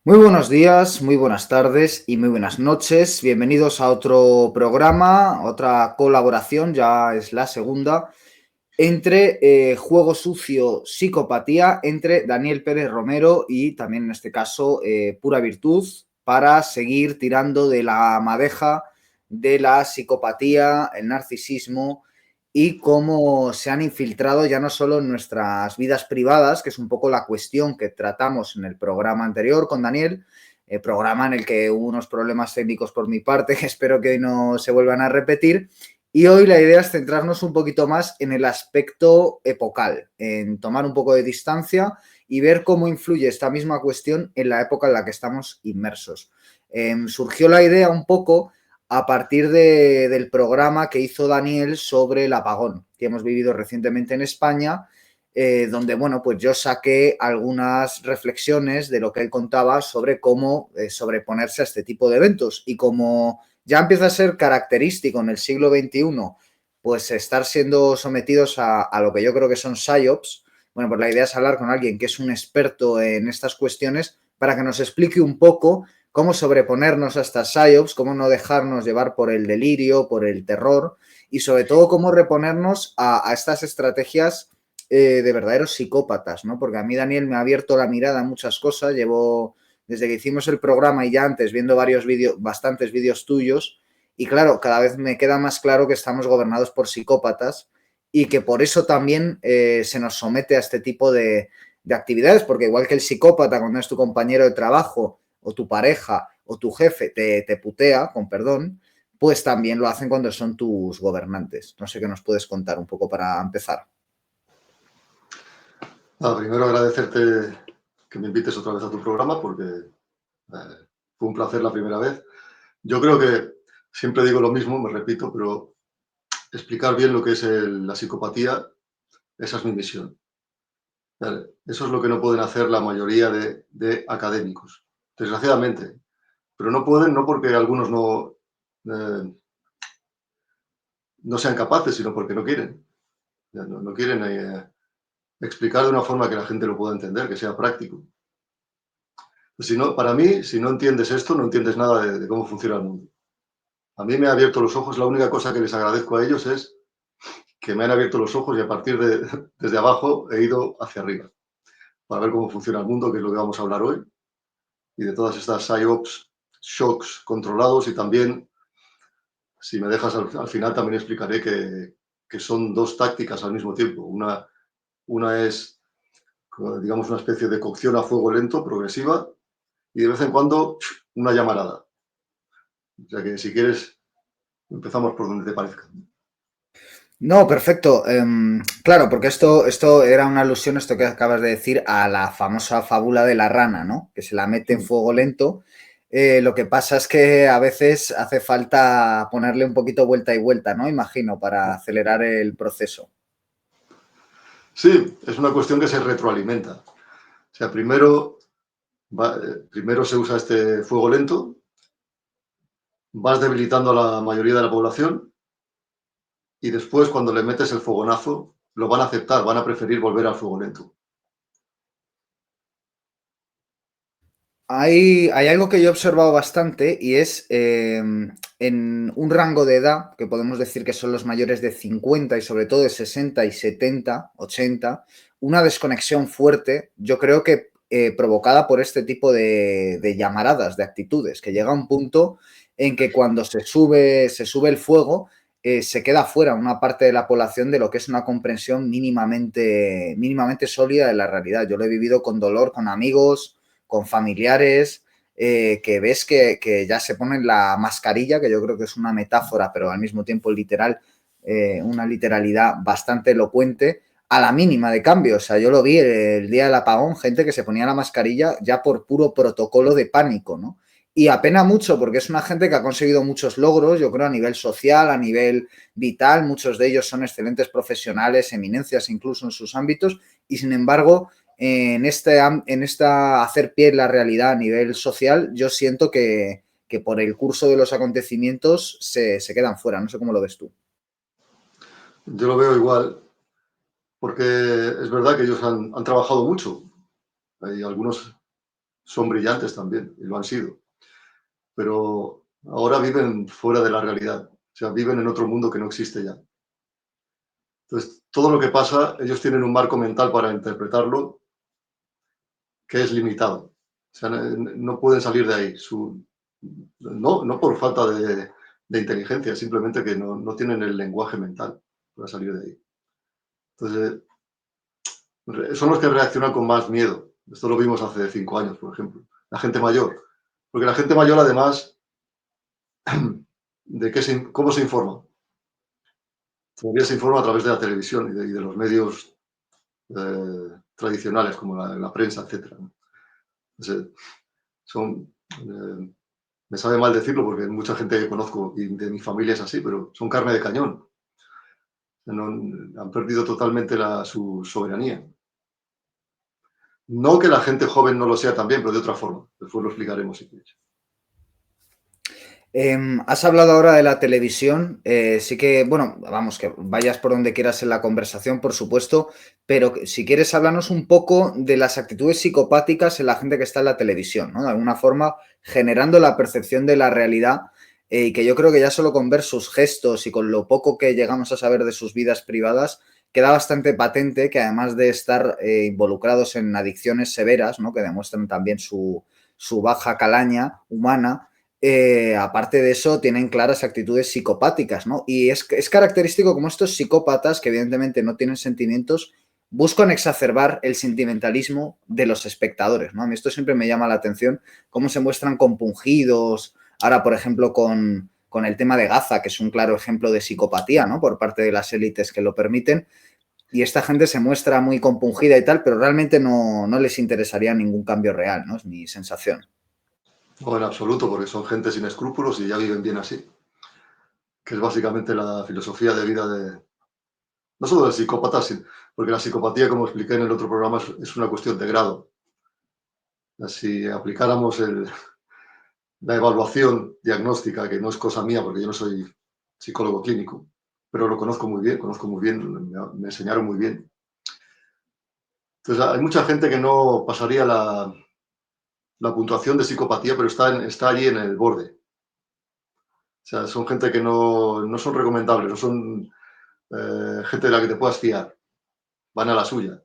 Muy buenos días, muy buenas tardes y muy buenas noches. Bienvenidos a otro programa, otra colaboración, ya es la segunda, entre Juego Sucio, Psicopatía, entre Daniel Pérez Romero y también en este caso Pura Virtud, para seguir tirando de la madeja de la psicopatía, el narcisismo y cómo se han infiltrado ya no solo en nuestras vidas privadas, que es un poco la cuestión que tratamos en el programa anterior con Daniel, programa en el que hubo unos problemas técnicos por mi parte que espero que hoy no se vuelvan a repetir. Y hoy la idea es centrarnos un poquito más en el aspecto epocal, en tomar un poco de distancia y ver cómo influye esta misma cuestión en la época en la que estamos inmersos. Surgió la idea un poco a partir del programa que hizo Daniel sobre el apagón que hemos vivido recientemente en España, donde, bueno, pues yo saqué algunas reflexiones de lo que él contaba sobre cómo sobreponerse a este tipo de eventos y cómo ya empieza a ser característico en el siglo XXI, pues estar siendo sometidos a lo que yo creo que son psyops. Bueno, pues la idea es hablar con alguien que es un experto en estas cuestiones para que nos explique un poco cómo sobreponernos a estas psyops, cómo no dejarnos llevar por el delirio, por el terror y sobre todo cómo reponernos a estas estrategias de verdaderos psicópatas, ¿no? Porque a mí Daniel me ha abierto la mirada a muchas cosas, llevo desde que hicimos el programa y ya antes viendo bastantes vídeos tuyos y claro, cada vez me queda más claro que estamos gobernados por psicópatas y que por eso también se nos somete a este tipo de actividades, porque igual que el psicópata cuando es tu compañero de trabajo o tu pareja o tu jefe te putea, con perdón, pues también lo hacen cuando son tus gobernantes. No sé qué nos puedes contar un poco para empezar. Primero agradecerte que me invites otra vez a tu programa porque fue un placer la primera vez. Yo creo que siempre digo lo mismo, me repito, pero explicar bien lo que es la psicopatía, esa es mi misión. ¿Vale? Eso es lo que no pueden hacer la mayoría de académicos, desgraciadamente. Pero no pueden, no porque algunos eh, no sean capaces, sino porque no quieren. No quieren explicar de una forma que la gente lo pueda entender, que sea práctico. Si no, para mí, si no entiendes esto, no entiendes nada de cómo funciona el mundo. A mí me ha abierto los ojos, la única cosa que les agradezco a ellos es que me han abierto los ojos y a partir desde abajo he ido hacia arriba para ver cómo funciona el mundo, que es lo que vamos a hablar hoy, y de todas estas PSYOPs, shocks controlados y también, si me dejas al final, también explicaré que son dos tácticas al mismo tiempo. Una es, digamos, una especie de cocción a fuego lento, progresiva, y de vez en cuando una llamarada. O sea que si quieres, empezamos por donde te parezca. No, perfecto. Claro, porque esto era una alusión, esto que acabas de decir, a la famosa fábula de la rana, ¿no? Que se la mete en fuego lento. Lo que pasa es que a veces hace falta ponerle un poquito vuelta y vuelta, ¿no? Imagino, para acelerar el proceso. Sí, es una cuestión que se retroalimenta. O sea, primero se usa este fuego lento, vas debilitando a la mayoría de la población y después cuando le metes el fogonazo, lo van a aceptar, van a preferir volver al fuego lento. Hay algo que yo he observado bastante y es en un rango de edad, que podemos decir que son los mayores de 50 y sobre todo de 60 y 70, 80, una desconexión fuerte, yo creo que provocada por este tipo de llamaradas, de actitudes, que llega a un punto en que cuando se sube el fuego, se queda fuera una parte de la población de lo que es una comprensión mínimamente sólida de la realidad. Yo lo he vivido con dolor, con amigos, con familiares, que ves que ya se ponen la mascarilla, que yo creo que es una metáfora, pero al mismo tiempo literal, una literalidad bastante elocuente, a la mínima de cambio. O sea, yo lo vi el día del apagón, gente que se ponía la mascarilla ya por puro protocolo de pánico, ¿no? Y apena mucho porque es una gente que ha conseguido muchos logros, yo creo, a nivel social, a nivel vital. Muchos de ellos son excelentes profesionales, eminencias incluso en sus ámbitos, y sin embargo, en esta hacer pie en la realidad a nivel social, yo siento que por el curso de los acontecimientos se quedan fuera. No sé cómo lo ves tú. Yo lo veo igual, porque es verdad que ellos han trabajado mucho. Hay algunos son brillantes también, y lo han sido. Pero ahora viven fuera de la realidad, o sea, viven en otro mundo que no existe ya. Entonces, todo lo que pasa, ellos tienen un marco mental para interpretarlo que es limitado. O sea, no pueden salir de ahí. No por falta de inteligencia, simplemente que no tienen el lenguaje mental para salir de ahí. Entonces, son los que reaccionan con más miedo. Esto lo vimos hace 5 años, por ejemplo. La gente mayor. Porque la gente mayor, además, ¿cómo se informa? Todavía se informa a través de la televisión y de los medios tradicionales, como la prensa, etc. Entonces, me sabe mal decirlo porque mucha gente que conozco y de mi familia es así, pero son carne de cañón. Han perdido totalmente su soberanía. No que la gente joven no lo sea también, pero de otra forma. Después lo explicaremos si quieres. Has hablado ahora de la televisión, sí que, bueno, vamos, que vayas por donde quieras en la conversación, por supuesto, pero si quieres hablarnos un poco de las actitudes psicopáticas en la gente que está en la televisión, ¿no? De alguna forma generando la percepción de la realidad y que yo creo que ya solo con ver sus gestos y con lo poco que llegamos a saber de sus vidas privadas, queda bastante patente que además de estar involucrados en adicciones severas, ¿no? Que demuestran también su baja calaña humana. Aparte de eso, tienen claras actitudes psicopáticas, ¿no? Y es característico como estos psicópatas, que evidentemente no tienen sentimientos, buscan exacerbar el sentimentalismo de los espectadores, ¿no? A mí esto siempre me llama la atención, cómo se muestran compungidos, ahora, por ejemplo, con el tema de Gaza, que es un claro ejemplo de psicopatía, ¿no? Por parte de las élites que lo permiten, y esta gente se muestra muy compungida y tal, pero realmente no les interesaría ningún cambio real, ¿no? Es mi sensación. No, en absoluto, porque son gente sin escrúpulos y ya viven bien así. Que es básicamente la filosofía de vida no solo del psicópata, porque la psicopatía, como expliqué en el otro programa, es una cuestión de grado. Si aplicáramos la evaluación diagnóstica, que no es cosa mía porque yo no soy psicólogo clínico, pero lo conozco muy bien, me enseñaron muy bien. Entonces, hay mucha gente que no pasaría la puntuación de psicopatía, pero está allí en el borde. O sea, son gente que no son recomendables, no son gente de la que te puedas fiar, van a la suya.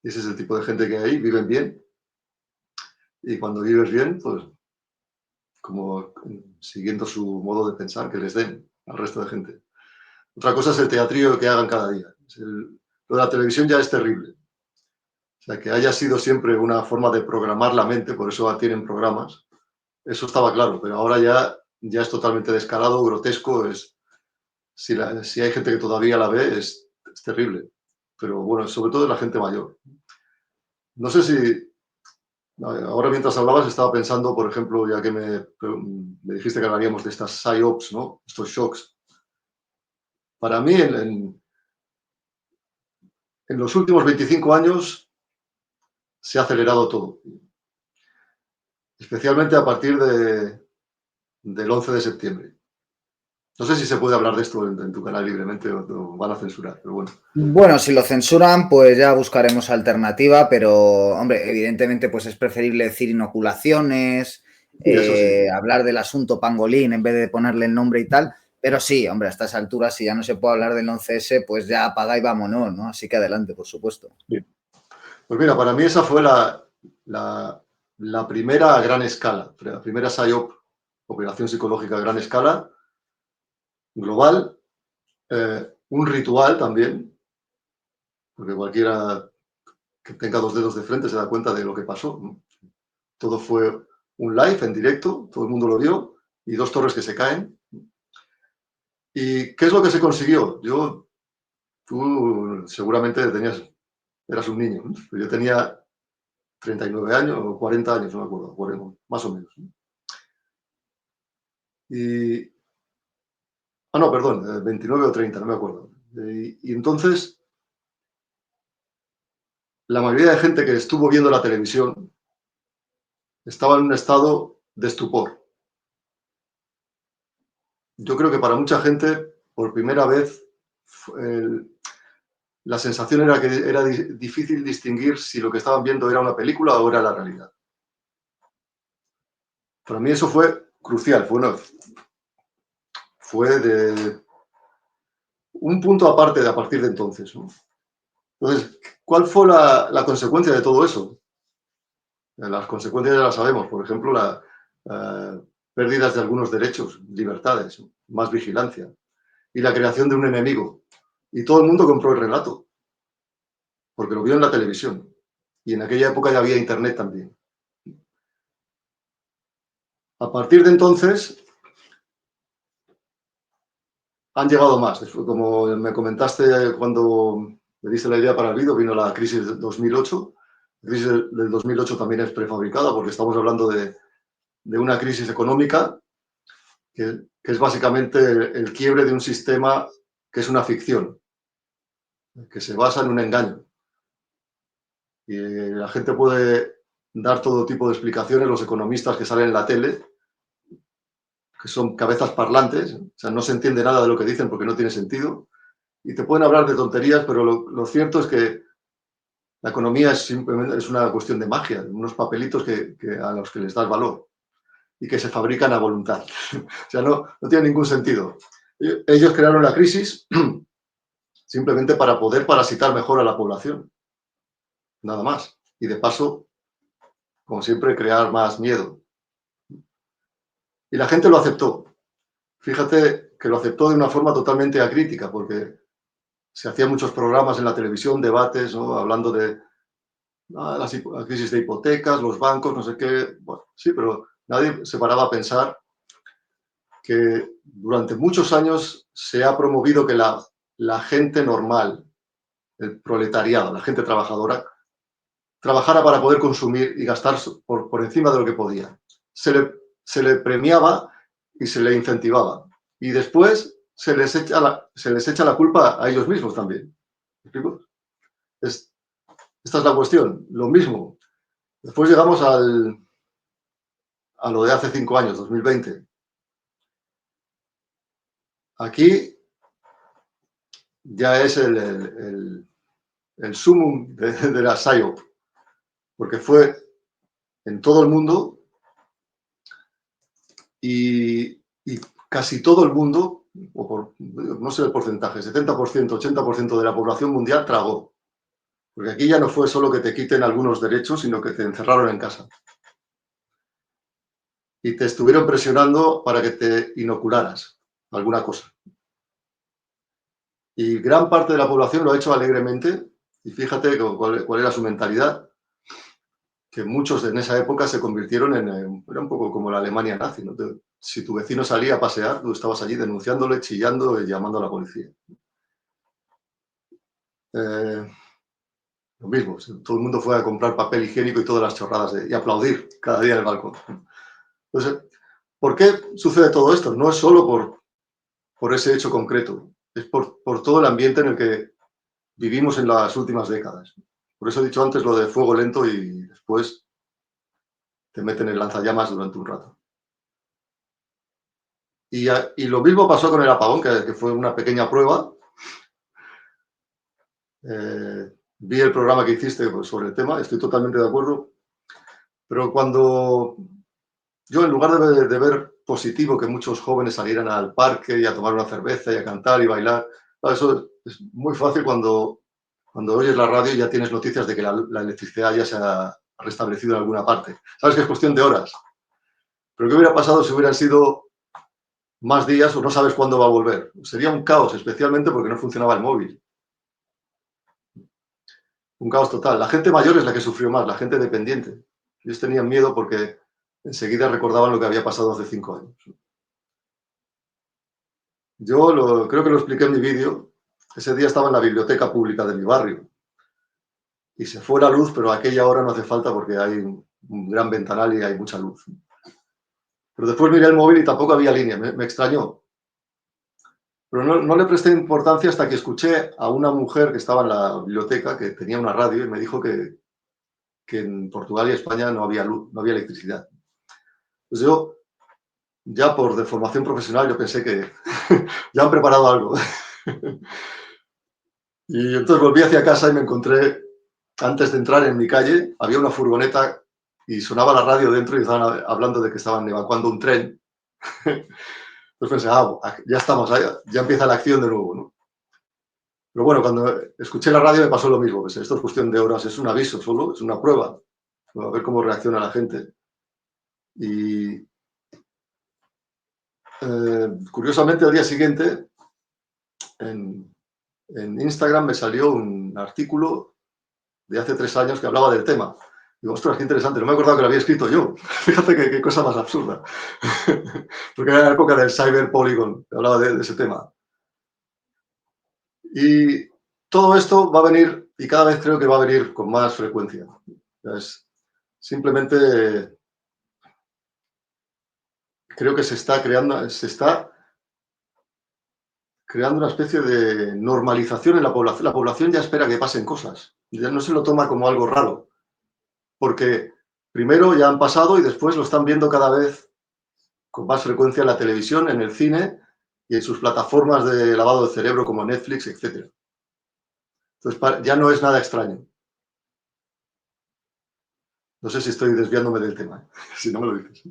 Y ese es el tipo de gente que hay, viven bien, y cuando vives bien, pues como siguiendo su modo de pensar que les den al resto de gente. Otra cosa es el teatrillo que hagan cada día. Lo de la televisión ya es terrible. O sea, que haya sido siempre una forma de programar la mente, por eso tienen programas, eso estaba claro, pero ahora ya es totalmente descarado, grotesco, si hay gente que todavía la ve, es terrible. Pero bueno, sobre todo la gente mayor. No sé si, ahora mientras hablabas estaba pensando, por ejemplo, ya que me dijiste que hablaríamos de estas psyops, ¿no? Estos shocks. Para mí, en los últimos 25 años se ha acelerado todo, especialmente a partir del 11 de septiembre. No sé si se puede hablar de esto en tu canal libremente o van a censurar, pero bueno. Bueno, si lo censuran, pues ya buscaremos alternativa, pero, hombre, evidentemente, pues es preferible decir inoculaciones, Sí, eso sí. hablar del asunto pangolín en vez de ponerle el nombre y tal, pero sí, hombre, a estas alturas, si ya no se puede hablar del 11S, pues ya apaga y vámonos, ¿no? Así que adelante, por supuesto. Bien. Pues mira, para mí esa fue la primera a gran escala, la primera PSYOP, operación psicológica a gran escala, global, un ritual también, porque cualquiera que tenga 2 dedos de frente se da cuenta de lo que pasó, ¿no? Todo fue un live en directo, todo el mundo lo vio, y 2 torres que se caen. ¿Y qué es lo que se consiguió? Tú seguramente eras un niño, ¿no? Yo tenía 39 años o 40 años, no me acuerdo, más o menos, ¿no? Y, no, perdón, 29 o 30, no me acuerdo. Y entonces, la mayoría de gente que estuvo viendo la televisión estaba en un estado de estupor. Yo creo que para mucha gente, por primera vez, la sensación era que era difícil distinguir si lo que estaban viendo era una película o era la realidad. Para mí eso fue crucial, fue de un punto aparte a partir de entonces, ¿no? Entonces, ¿cuál fue la consecuencia de todo eso? Las consecuencias ya las sabemos, por ejemplo, pérdidas de algunos derechos, libertades, más vigilancia y la creación de un enemigo. Y todo el mundo compró el relato, porque lo vio en la televisión. Y en aquella época ya había internet también. A partir de entonces han llegado más. Como me comentaste cuando me diste la idea para el vídeo, vino la crisis de 2008. La crisis del 2008 también es prefabricada porque estamos hablando de una crisis económica que es básicamente el quiebre de un sistema que es una ficción, que se basa en un engaño. Y la gente puede dar todo tipo de explicaciones, los economistas que salen en la tele, que son cabezas parlantes, o sea, no se entiende nada de lo que dicen porque no tiene sentido, y te pueden hablar de tonterías, pero lo cierto es que la economía es simplemente una cuestión de magia, unos papelitos a los que les das valor y que se fabrican a voluntad. O sea, no tiene ningún sentido. Ellos crearon la crisis simplemente para poder parasitar mejor a la población, nada más. Y de paso, como siempre, crear más miedo. Y la gente lo aceptó. Fíjate que lo aceptó de una forma totalmente acrítica, porque se hacían muchos programas en la televisión, debates, ¿no? Hablando de la crisis de hipotecas, los bancos, no sé qué. Bueno, sí, pero nadie se paraba a pensar que durante muchos años se ha promovido que la gente normal, el proletariado, la gente trabajadora, trabajara para poder consumir y gastar por encima de lo que podía. Se le premiaba y se le incentivaba. Y después se les echa la culpa a ellos mismos también. ¿Me explico? Esta es la cuestión. Lo mismo. Después llegamos a lo de hace 5 años, 2020. Aquí ya es el sumum de la PSYOP, porque fue en todo el mundo y casi todo el mundo, no sé el porcentaje, 70%, 80% de la población mundial tragó. Porque aquí ya no fue solo que te quiten algunos derechos, sino que te encerraron en casa. Y te estuvieron presionando para que te inocularas alguna cosa. Y gran parte de la población lo ha hecho alegremente. Y fíjate cuál era su mentalidad, que muchos en esa época se convirtieron era un poco como la Alemania nazi, ¿no? Si tu vecino salía a pasear, tú estabas allí denunciándole, chillando y llamando a la policía. Lo mismo, todo el mundo fue a comprar papel higiénico y todas las chorradas y aplaudir cada día en el balcón. Entonces, ¿por qué sucede todo esto? No es solo por ese hecho concreto, es por todo el ambiente en el que vivimos en las últimas décadas. Por eso he dicho antes lo de fuego lento y después te meten en lanzallamas durante un rato. Y lo mismo pasó con el apagón, que fue una pequeña prueba. Vi el programa que hiciste sobre el tema, estoy totalmente de acuerdo, pero cuando yo, en lugar de ver positivo que muchos jóvenes salieran al parque y a tomar una cerveza y a cantar y bailar, eso es muy fácil cuando oyes la radio y ya tienes noticias de que la electricidad ya se ha restablecido en alguna parte. Sabes que es cuestión de horas. Pero ¿qué hubiera pasado si hubieran sido más días o no sabes cuándo va a volver? Sería un caos, especialmente porque no funcionaba el móvil. Un caos total. La gente mayor es la que sufrió más, la gente dependiente. Ellos tenían miedo porque enseguida recordaban lo que había pasado hace 5 años. Yo creo que lo expliqué en mi vídeo. Ese día estaba en la biblioteca pública de mi barrio y se fue la luz, pero a aquella hora no hace falta porque hay un gran ventanal y hay mucha luz. Pero después miré el móvil y tampoco había línea, me extrañó. Pero no le presté importancia hasta que escuché a una mujer que estaba en la biblioteca, que tenía una radio, y me dijo que en Portugal y España no había luz, no había electricidad. Pues yo, ya por deformación profesional, yo pensé que ya han preparado algo. Y entonces volví hacia casa y me encontré, antes de entrar en mi calle, había una furgoneta y sonaba la radio dentro y estaban hablando de que estaban evacuando un tren. Entonces pensé, ya estamos, ya empieza la acción de nuevo, ¿no? Pero bueno, cuando escuché la radio me pasó lo mismo. Pues esto es cuestión de horas, es un aviso solo, es una prueba. A ver cómo reacciona la gente. Y curiosamente, al día siguiente, en Instagram me salió un artículo de hace 3 años que hablaba del tema. Digo, ostras, qué interesante, no me he acordado que lo había escrito yo. Fíjate qué cosa más absurda. Porque era la época del Cyber Polygon, que hablaba de ese tema. Y todo esto va a venir, y cada vez creo que va a venir con más frecuencia. Es, simplemente creo que se está creando una especie de normalización en la población. La población ya espera que pasen cosas. Ya no se lo toma como algo raro. Porque primero ya han pasado y después lo están viendo cada vez con más frecuencia en la televisión, en el cine y en sus plataformas de lavado de cerebro como Netflix, etc. Entonces ya no es nada extraño. No sé si estoy desviándome del tema, ¿eh? Si no me lo dices.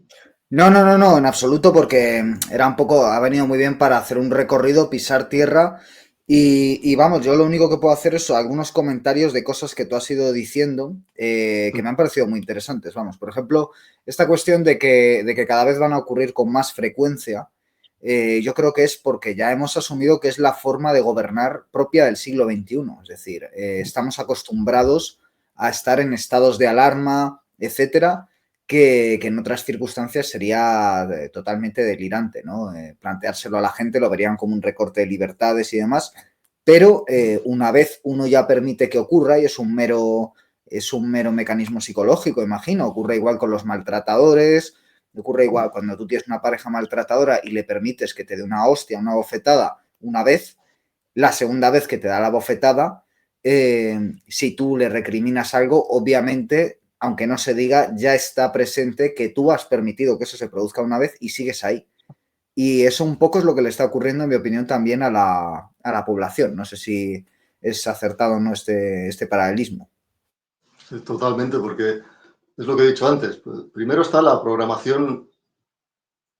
No, no, no, no, en absoluto, porque era un poco, ha venido muy bien para hacer un recorrido, pisar tierra y vamos, yo lo único que puedo hacer es algunos comentarios de cosas que tú has ido diciendo que me han parecido muy interesantes, vamos, por ejemplo, esta cuestión de que cada vez van a ocurrir con más frecuencia, yo creo que es porque ya hemos asumido que es la forma de gobernar propia del siglo XXI, es decir, estamos acostumbrados a estar en estados de alarma, etcétera, que en otras circunstancias sería totalmente delirante, ¿no? Planteárselo a la gente lo verían como un recorte de libertades y demás, pero una vez uno ya permite que ocurra y es un mero mecanismo psicológico, imagino, ocurre igual con los maltratadores, ocurre igual cuando tú tienes una pareja maltratadora y le permites que te dé una hostia, una bofetada una vez, la segunda vez que te da la bofetada, si tú le recriminas algo, obviamente, aunque no se diga, ya está presente que tú has permitido que eso se produzca una vez y sigues ahí. Y eso un poco es lo que le está ocurriendo, en mi opinión, también a la población. No sé si es acertado o no este paralelismo. Sí, totalmente, porque es lo que he dicho antes. Primero está la programación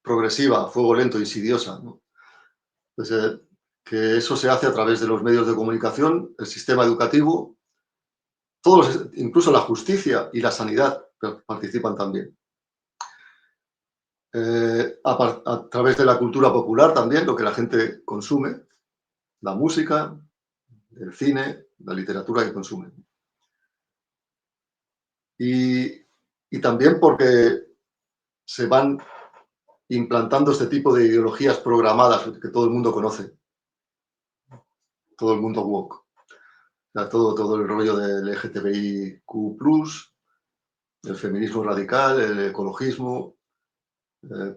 progresiva, a fuego lento, insidiosa, ¿no? Pues, que eso se hace a través de los medios de comunicación, el sistema educativo, incluso la justicia y la sanidad participan también. A través de la cultura popular también, lo que la gente consume, la música, el cine, la literatura que consume. Y también porque se van implantando este tipo de ideologías programadas que todo el mundo conoce, todo el mundo woke. O sea, todo el rollo del LGTBIQ+, el feminismo radical, el ecologismo,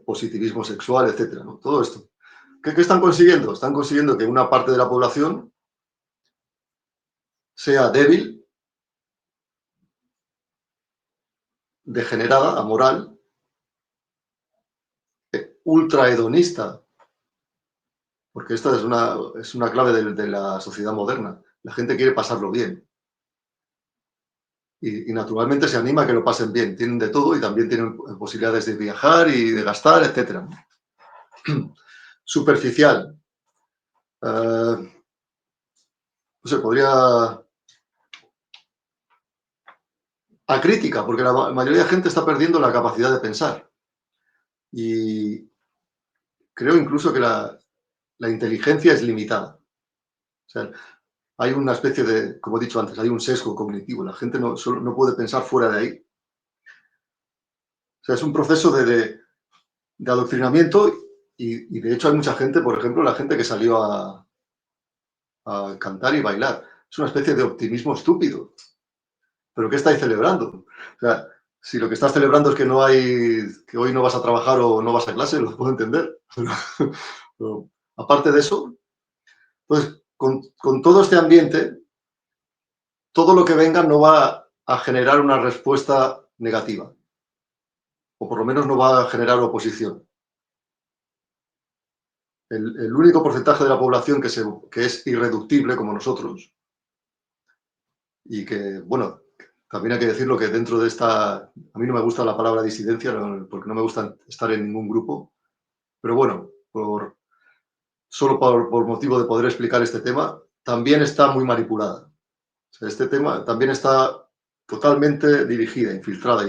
positivismo sexual, etcétera, ¿no? Todo esto. ¿Qué están consiguiendo? Están consiguiendo que una parte de la población sea débil, degenerada, amoral, ultrahedonista, porque esta es una clave de la sociedad moderna. La gente quiere pasarlo bien. Y naturalmente se anima a que lo pasen bien. Tienen de todo y también tienen posibilidades de viajar y de gastar, etcétera. Superficial. No sé, podría... Acrítica, porque la mayoría de gente está perdiendo la capacidad de pensar. Y creo incluso que la inteligencia es limitada. O sea, hay una especie de, como he dicho antes, hay un sesgo cognitivo. La gente no puede pensar fuera de ahí. O sea, es un proceso de adoctrinamiento y de hecho hay mucha gente, por ejemplo, la gente que salió a cantar y bailar. Es una especie de optimismo estúpido. ¿Pero qué estáis celebrando? O sea, si lo que estás celebrando es que hoy no vas a trabajar o no vas a clase, lo puedo entender. Pero, aparte de eso, pues con todo este ambiente, todo lo que venga no va a generar una respuesta negativa. O por lo menos no va a generar oposición. El único porcentaje de la población que es irreductible como nosotros y que, bueno, también hay que decirlo que dentro de esta, a mí no me gusta la palabra disidencia porque no me gusta estar en ningún grupo, pero bueno, solo por motivo de poder explicar este tema, también está muy manipulada. O sea, este tema también está totalmente dirigida, infiltrada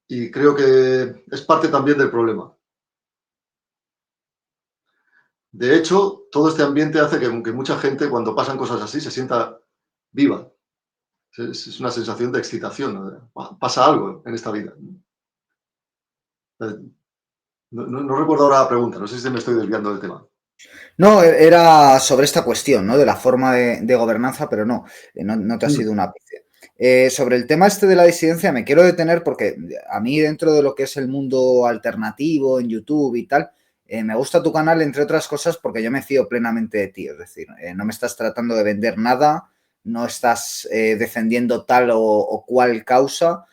y creo que es parte también del problema. De hecho, todo este ambiente hace que mucha gente cuando pasan cosas así se sienta viva. Es una sensación de excitación, ¿no? Pasa algo en esta vida. No recuerdo ahora la pregunta, no sé si me estoy desviando del tema. No, era sobre esta cuestión, ¿no? De la forma de gobernanza, pero no, no te ha sido Mm, un ápice. Sobre el tema este de la disidencia me quiero detener porque a mí dentro de lo que es el mundo alternativo en YouTube y tal, me gusta tu canal entre otras cosas porque yo me fío plenamente de ti, es decir, no me estás tratando de vender nada, no estás defendiendo tal o cual causa,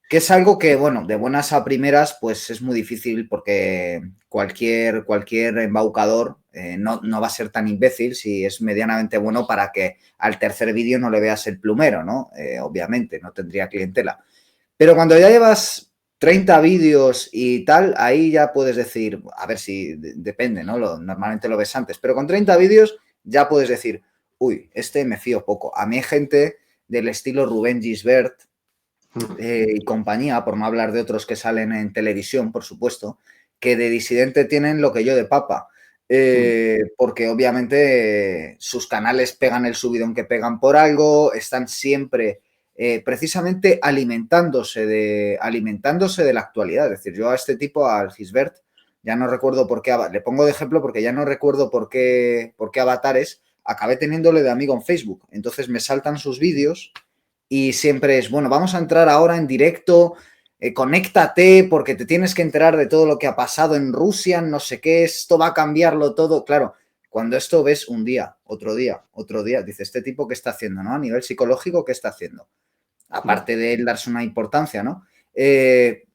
que es algo que, bueno, de buenas a primeras, pues es muy difícil porque cualquier embaucador no va a ser tan imbécil si es medianamente bueno para que al tercer vídeo no le veas el plumero, ¿no? Obviamente, no tendría clientela. Pero cuando ya llevas 30 vídeos y tal, ahí ya puedes decir, a ver si depende, ¿no? Normalmente lo ves antes, pero con 30 vídeos ya puedes decir, uy, este me fío poco. A mí hay gente del estilo Rubén Gisbert, mm, y compañía, por no hablar de otros que salen en televisión, por supuesto, que de disidente tienen lo que yo de papa. mm. Porque obviamente sus canales pegan el subidón que pegan por algo, están siempre precisamente alimentándose de la actualidad. Es decir, yo a este tipo, al Gisbert, ya no recuerdo por qué, le pongo de ejemplo porque ya no recuerdo por qué avatares, acabé teniéndole de amigo en Facebook. Entonces me saltan sus vídeos y siempre es, bueno, vamos a entrar ahora en directo, conéctate porque te tienes que enterar de todo lo que ha pasado en Rusia, no sé qué, esto va a cambiarlo todo. Claro, cuando esto ves un otro día, dice, este tipo, ¿qué está haciendo? ¿No? A nivel psicológico, ¿qué está haciendo? Mm. Aparte de él darse una importancia, ¿no?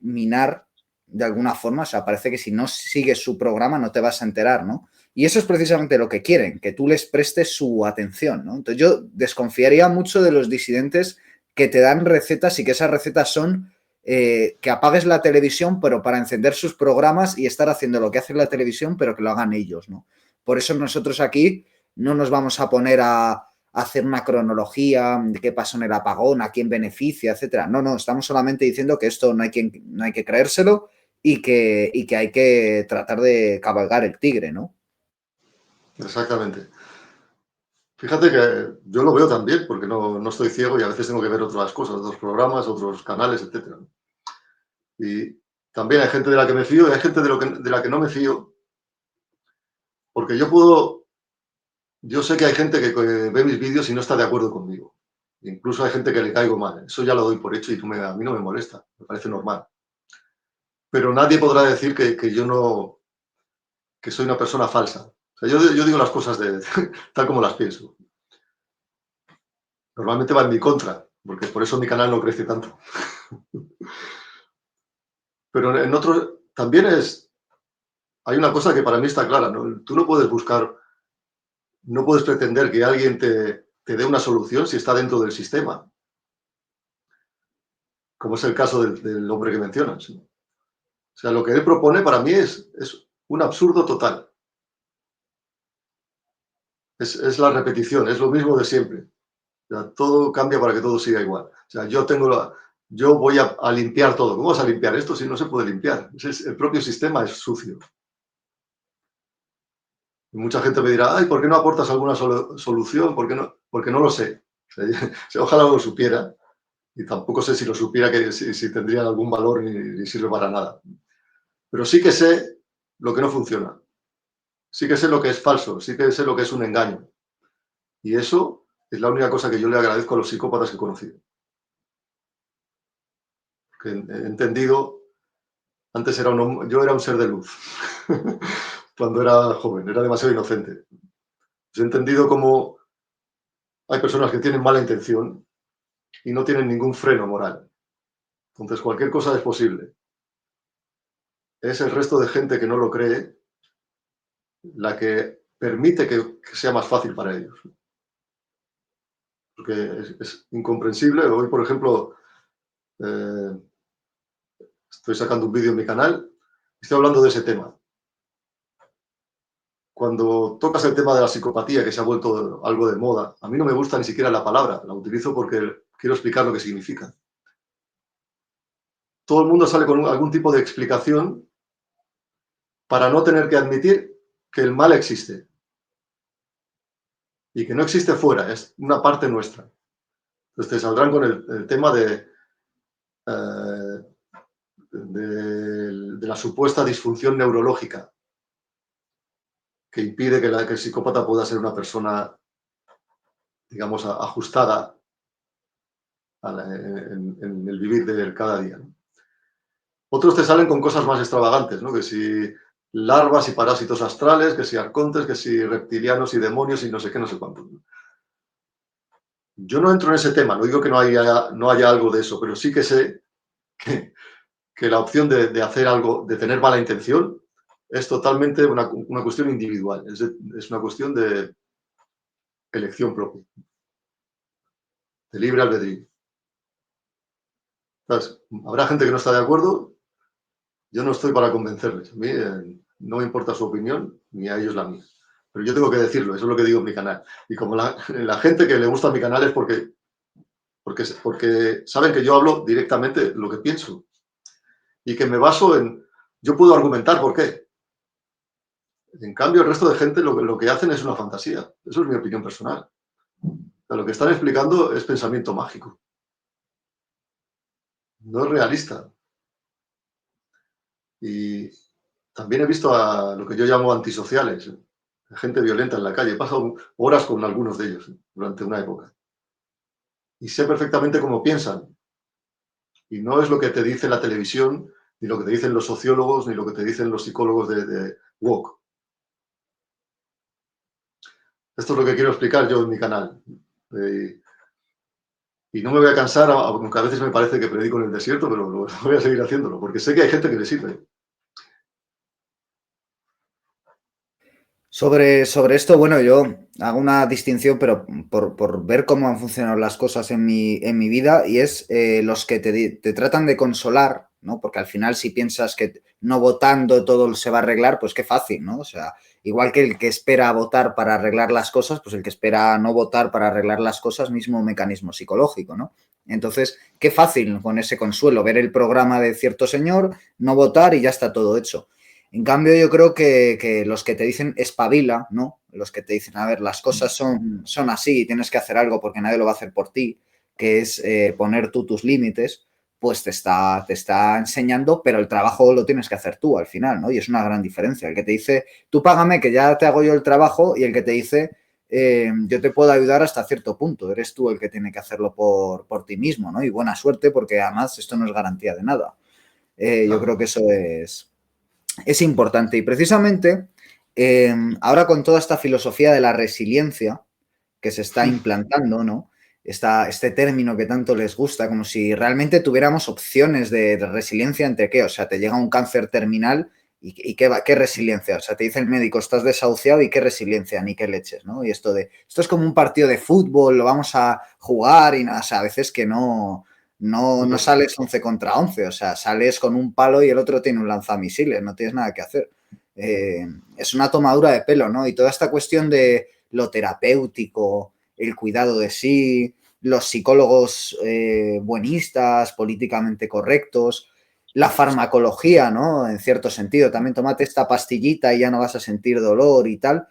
Minar de alguna forma, o sea, parece que si no sigues su programa no te vas a enterar, ¿no? Y eso es precisamente lo que quieren, que tú les prestes su atención, ¿no? Entonces yo desconfiaría mucho de los disidentes que te dan recetas y que esas recetas son que apagues la televisión, pero para encender sus programas y estar haciendo lo que hace la televisión, pero que lo hagan ellos, ¿no? Por eso nosotros aquí no nos vamos a poner a hacer una cronología de qué pasó en el apagón, a quién beneficia, etcétera. No, no, estamos solamente diciendo que esto no hay que creérselo y que hay que tratar de cabalgar el tigre, ¿no? Exactamente. Fíjate que yo lo veo también, porque no estoy ciego y a veces tengo que ver otras cosas, otros programas, otros canales, etcétera. Y también hay gente de la que me fío y hay gente de la que no me fío, porque yo sé que hay gente que ve mis vídeos y no está de acuerdo conmigo. Incluso hay gente que le caigo mal. Eso ya lo doy por hecho y a mí no me molesta, me parece normal. Pero nadie podrá decir que yo no, que soy una persona falsa. O sea, yo digo las cosas tal como las pienso. Normalmente va en mi contra, porque por eso mi canal no crece tanto. Pero en otros también hay una cosa que para mí está clara, ¿no? Tú no puedes buscar, no puedes pretender que alguien te dé una solución si está dentro del sistema, como es el caso del hombre que mencionas, ¿no? O sea, lo que él propone para mí es un absurdo total. Es la repetición, es lo mismo de siempre. O sea, todo cambia para que todo siga igual. O sea, yo voy a limpiar todo. ¿Cómo vas a limpiar esto si no se puede limpiar? El propio sistema es sucio. Y mucha gente me dirá, ay, ¿por qué no aportas alguna solución? ¿Por qué no? Porque no lo sé. O sea, ojalá lo supiera. Y tampoco sé si lo supiera si tendrían algún valor ni sirve para nada. Pero sí que sé lo que no funciona. Sí que sé lo que es falso. Sí que sé lo que es un engaño. Y eso es la única cosa que yo le agradezco a los psicópatas que he conocido. Que he entendido, antes yo era un ser de luz. Cuando era joven, era demasiado inocente. He entendido cómo hay personas que tienen mala intención y no tienen ningún freno moral. Entonces, cualquier cosa es posible. Es el resto de gente que no lo cree la que permite que sea más fácil para ellos. porque es incomprensible. Hoy, por ejemplo, estoy sacando un vídeo en mi canal y estoy hablando de ese tema. Cuando tocas el tema de la psicopatía, que se ha vuelto algo de moda, a mí no me gusta ni siquiera la palabra, la utilizo porque quiero explicar lo que significa. Todo el mundo sale con algún tipo de explicación para no tener que admitir que el mal existe y que no existe fuera, es una parte nuestra. Entonces te saldrán con el tema eh, de la supuesta disfunción neurológica que impide que el psicópata pueda ser una persona, digamos, ajustada en el vivir de cada día, ¿no? Otros te salen con cosas más extravagantes, ¿no? Que si larvas y parásitos astrales, que si arcontes, que si reptilianos y demonios y no sé qué, no sé cuánto. Yo no entro en ese tema, no digo que no haya algo de eso, pero sí que sé que, que la opción de hacer algo, de tener mala intención, es totalmente una cuestión individual, es una cuestión de elección propia, de libre albedrío. ¿Sabes? Habrá gente que no está de acuerdo, yo no estoy para convencerles. A mí no me importa su opinión, ni a ellos la mía. Pero yo tengo que decirlo, eso es lo que digo en mi canal. Y como la gente que le gusta mi canal es porque saben que yo hablo directamente lo que pienso y que me baso en... Yo puedo argumentar por qué. En cambio, el resto de gente lo que hacen es una fantasía. Eso es mi opinión personal. O sea, lo que están explicando es pensamiento mágico. No es realista. Y también he visto a lo que yo llamo antisociales, gente violenta en la calle. He pasado horas con algunos de ellos durante una época. Y sé perfectamente cómo piensan. Y no es lo que te dice la televisión, ni lo que te dicen los sociólogos, ni lo que te dicen los psicólogos de woke. Esto es lo que quiero explicar yo en mi canal. Y no me voy a cansar, aunque a veces me parece que predico en el desierto, pero voy a seguir haciéndolo, porque sé que hay gente que le sirve. Sobre esto, bueno, yo hago una distinción, pero por ver cómo han funcionado las cosas en mi vida, y es los que te tratan de consolar, ¿no? Porque al final, si piensas que no votando todo se va a arreglar, pues qué fácil, ¿no? O sea, igual que el que espera votar para arreglar las cosas, pues el que espera no votar para arreglar las cosas, mismo mecanismo psicológico, ¿no? Entonces, qué fácil con ese consuelo, ver el programa de cierto señor, no votar y ya está todo hecho. En cambio, yo creo que los que te dicen espabila, ¿no? Los que te dicen, a ver, las cosas son así y tienes que hacer algo porque nadie lo va a hacer por ti, que es poner tú tus límites, pues te está enseñando, pero el trabajo lo tienes que hacer tú al final, ¿no? Y es una gran diferencia. El que te dice, tú págame que ya te hago yo el trabajo, y el que te dice, yo te puedo ayudar hasta cierto punto, eres tú el que tiene que hacerlo por ti mismo, ¿no? Y buena suerte, porque además esto no es garantía de nada. Yo Claro. creo que eso es importante. Y precisamente ahora con toda esta filosofía de la resiliencia que se está implantando, ¿no? Este término que tanto les gusta, como si realmente tuviéramos opciones de resiliencia entre qué. O sea, te llega un cáncer terminal y qué resiliencia. O sea, te dice el médico, estás desahuciado y qué resiliencia, ni qué leches, ¿no? Y esto es como un partido de fútbol, lo vamos a jugar y nada, o sea, a veces que no sales 11 contra 11, o sea, sales con un palo y el otro tiene un lanzamisiles, no tienes nada que hacer. Es una tomadura de pelo, ¿no? Y toda esta cuestión de lo terapéutico, el cuidado de sí, los psicólogos buenistas, políticamente correctos, la farmacología, ¿no? En cierto sentido, también tómate esta pastillita y ya no vas a sentir dolor y tal.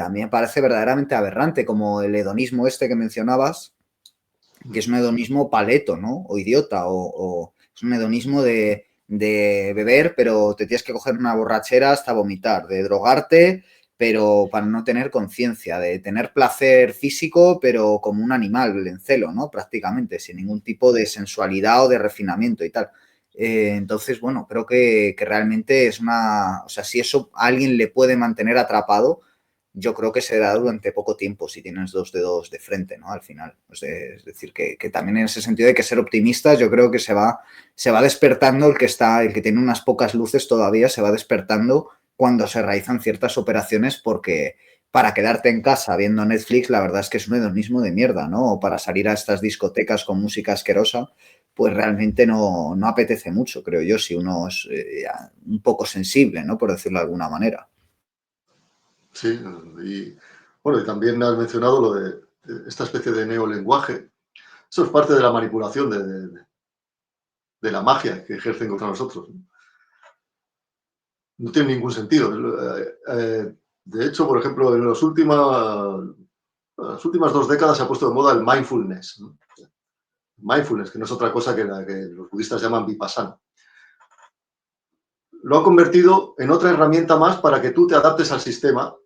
A mí me parece verdaderamente aberrante, como el hedonismo este que mencionabas, que es un hedonismo paleto, ¿no? O idiota, o es un hedonismo de beber, pero te tienes que coger una borrachera hasta vomitar, de drogarte, pero para no tener conciencia, de tener placer físico, pero como un animal en celo, ¿no? Prácticamente, sin ningún tipo de sensualidad o de refinamiento y tal. Entonces, bueno, creo que realmente es o sea, si eso a alguien le puede mantener atrapado, yo creo que será durante poco tiempo si tienes dos dedos de frente, ¿no? Al final. Es decir, que también en ese sentido hay que ser optimistas. Yo creo que se va despertando el que tiene unas pocas luces todavía, se va despertando cuando se realizan ciertas operaciones para quedarte en casa viendo Netflix, la verdad es que es un hedonismo de mierda, ¿no? O para salir a estas discotecas con música asquerosa, pues realmente no apetece mucho, creo yo, si uno es un poco sensible, ¿no? Por decirlo de alguna manera. Sí, y bueno, y también has mencionado lo de esta especie de neolenguaje. Eso es parte de la manipulación de la magia que ejercen contra nosotros. No tiene ningún sentido. De hecho, por ejemplo, en las últimas 2 décadas se ha puesto de moda el mindfulness, ¿no? Mindfulness, que no es otra cosa que la que los budistas llaman vipassana. Lo han convertido en otra herramienta más para que tú te adaptes al sistema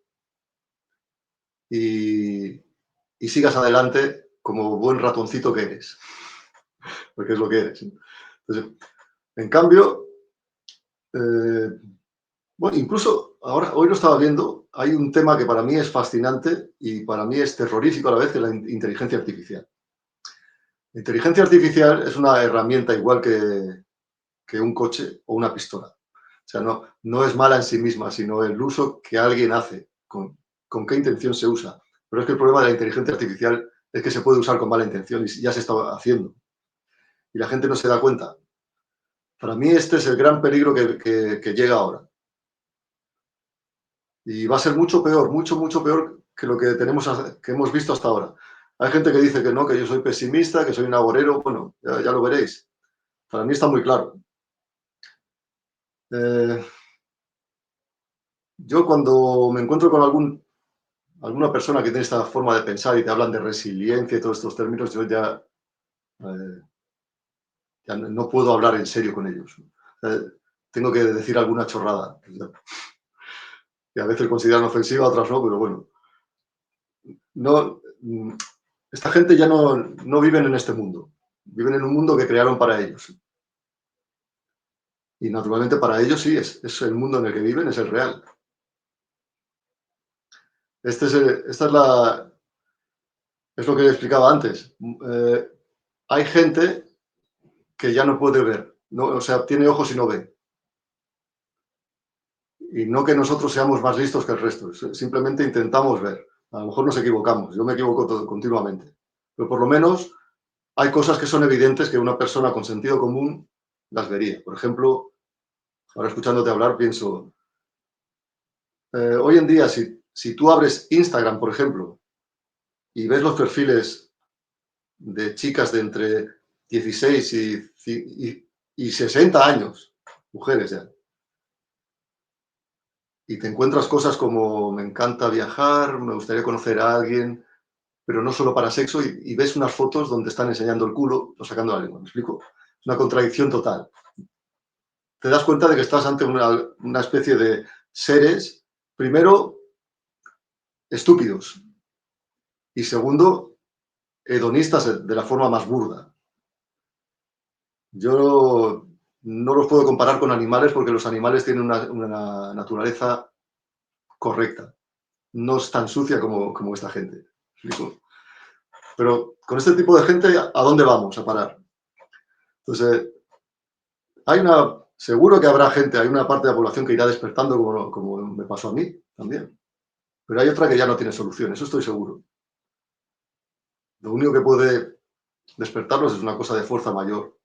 y, y sigas adelante como buen ratoncito que eres, porque es lo que eres, ¿no? Entonces, en cambio, eh, bueno, incluso ahora, hoy lo estaba viendo, hay un tema que para mí es fascinante y para mí es terrorífico a la vez, que es la inteligencia artificial. La inteligencia artificial es una herramienta igual que un coche o una pistola. O sea, no es mala en sí misma, sino el uso que alguien hace, con qué intención se usa. Pero es que el problema de la inteligencia artificial es que se puede usar con mala intención y ya se está haciendo. Y la gente no se da cuenta. Para mí este es el gran peligro que llega ahora. Y va a ser mucho peor, mucho peor que lo que hemos visto hasta ahora. Hay gente que dice que no, que yo soy pesimista, que soy un agorero. Bueno, ya lo veréis. Para mí está muy claro. Eh, yo cuando me encuentro con alguna persona que tiene esta forma de pensar y te hablan de resiliencia y todos estos términos, yo eh, ya no puedo hablar en serio con ellos. Tengo que decir alguna chorrada, que a veces consideran ofensiva, otras no, pero bueno. No, esta gente ya no viven en este mundo. Viven en un mundo que crearon para ellos. Y naturalmente para ellos sí, es el mundo en el que viven, es el real. Es lo que explicaba antes. Hay gente que ya no puede ver, ¿no? O sea, tiene ojos y no ve. Y no que nosotros seamos más listos que el resto, simplemente intentamos ver. A lo mejor nos equivocamos, yo me equivoco continuamente. Pero por lo menos hay cosas que son evidentes que una persona con sentido común las vería. Por ejemplo, ahora escuchándote hablar pienso, hoy en día si tú abres Instagram, por ejemplo, y ves los perfiles de chicas de entre 16 y 60 años, mujeres ya, y te encuentras cosas como me encanta viajar, me gustaría conocer a alguien, pero no solo para sexo, y ves unas fotos donde están enseñando el culo o sacando la lengua, ¿me explico? Es una contradicción total. Te das cuenta de que estás ante una especie de seres, primero, estúpidos, y segundo, hedonistas de la forma más burda. Yo no los puedo comparar con animales porque los animales tienen una naturaleza correcta. No es tan sucia como esta gente. ¿Me explico? Pero con este tipo de gente, ¿a dónde vamos a parar? Entonces, seguro que habrá gente, hay una parte de la población que irá despertando como me pasó a mí también. Pero hay otra que ya no tiene solución, eso estoy seguro. Lo único que puede despertarlos es una cosa de fuerza mayor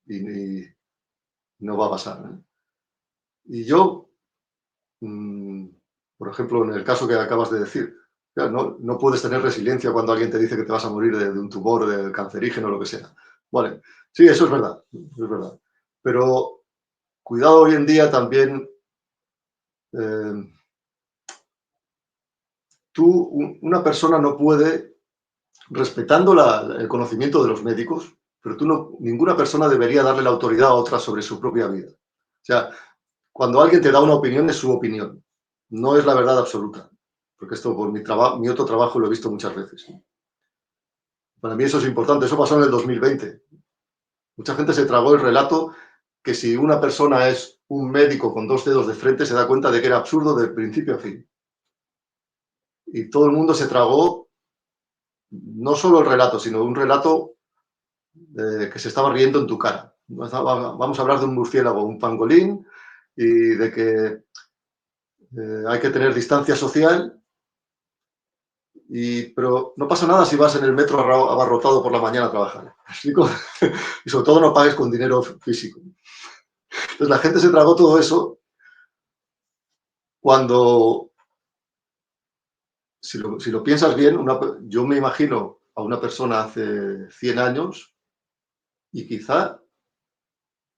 y no va a pasar, ¿eh? Y yo, mmm, por ejemplo, en el caso que acabas de decir, no puedes tener resiliencia cuando alguien te dice que te vas a morir de un tumor, de cancerígeno, o lo que sea. Vale, sí, eso es verdad, es verdad. Pero cuidado hoy en día también, eh, una persona no puede, respetando el conocimiento de los médicos, pero ninguna persona debería darle la autoridad a otra sobre su propia vida. O sea, cuando alguien te da una opinión es su opinión, no es la verdad absoluta. Porque esto por mi otro trabajo lo he visto muchas veces. Para mí eso es importante, eso pasó en el 2020. Mucha gente se tragó el relato que si una persona es un médico con 2 dedos de frente se da cuenta de que era absurdo de principio a fin. Y todo el mundo se tragó no solo el relato, sino un relato que se estaba riendo en tu cara. Vamos a hablar de un murciélago, un pangolín, y de que hay que tener distancia social Pero no pasa nada si vas en el metro abarrotado por la mañana a trabajar. ¿Me explico? Y sobre todo no pagues con dinero físico. Entonces la gente se tragó todo eso cuando, si lo piensas bien, yo me imagino a una persona hace 100 años y quizá,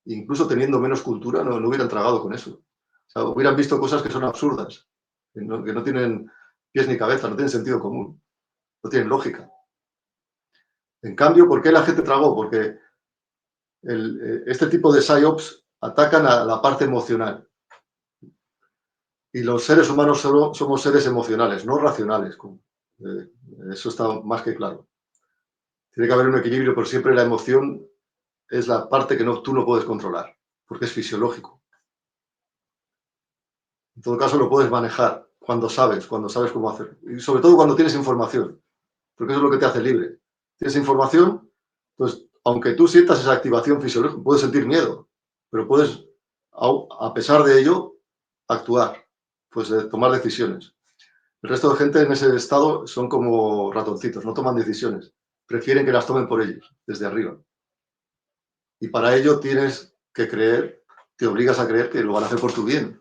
incluso teniendo menos cultura, no hubieran tragado con eso. O sea, hubieran visto cosas que son absurdas, que no tienen pies ni cabeza, no tienen sentido común, no tienen lógica. En cambio, ¿por qué la gente tragó? Porque este tipo de PSYOPs atacan a la parte emocional. Y los seres humanos solo somos seres emocionales, no racionales. Eh, Eso está más que claro. Tiene que haber un equilibrio, pero siempre la emoción es la parte que tú no puedes controlar, porque es fisiológico. En todo caso, lo puedes manejar cuando sabes cómo hacerlo. Y sobre todo cuando tienes información, porque eso es lo que te hace libre. Tienes información, pues aunque tú sientas esa activación fisiológica, puedes sentir miedo, pero puedes, a pesar de ello, actuar, pues tomar decisiones. El resto de gente en ese estado son como ratoncitos, no toman decisiones, prefieren que las tomen por ellos, desde arriba. Y para ello tienes que creer, te obligas a creer que lo van a hacer por tu bien,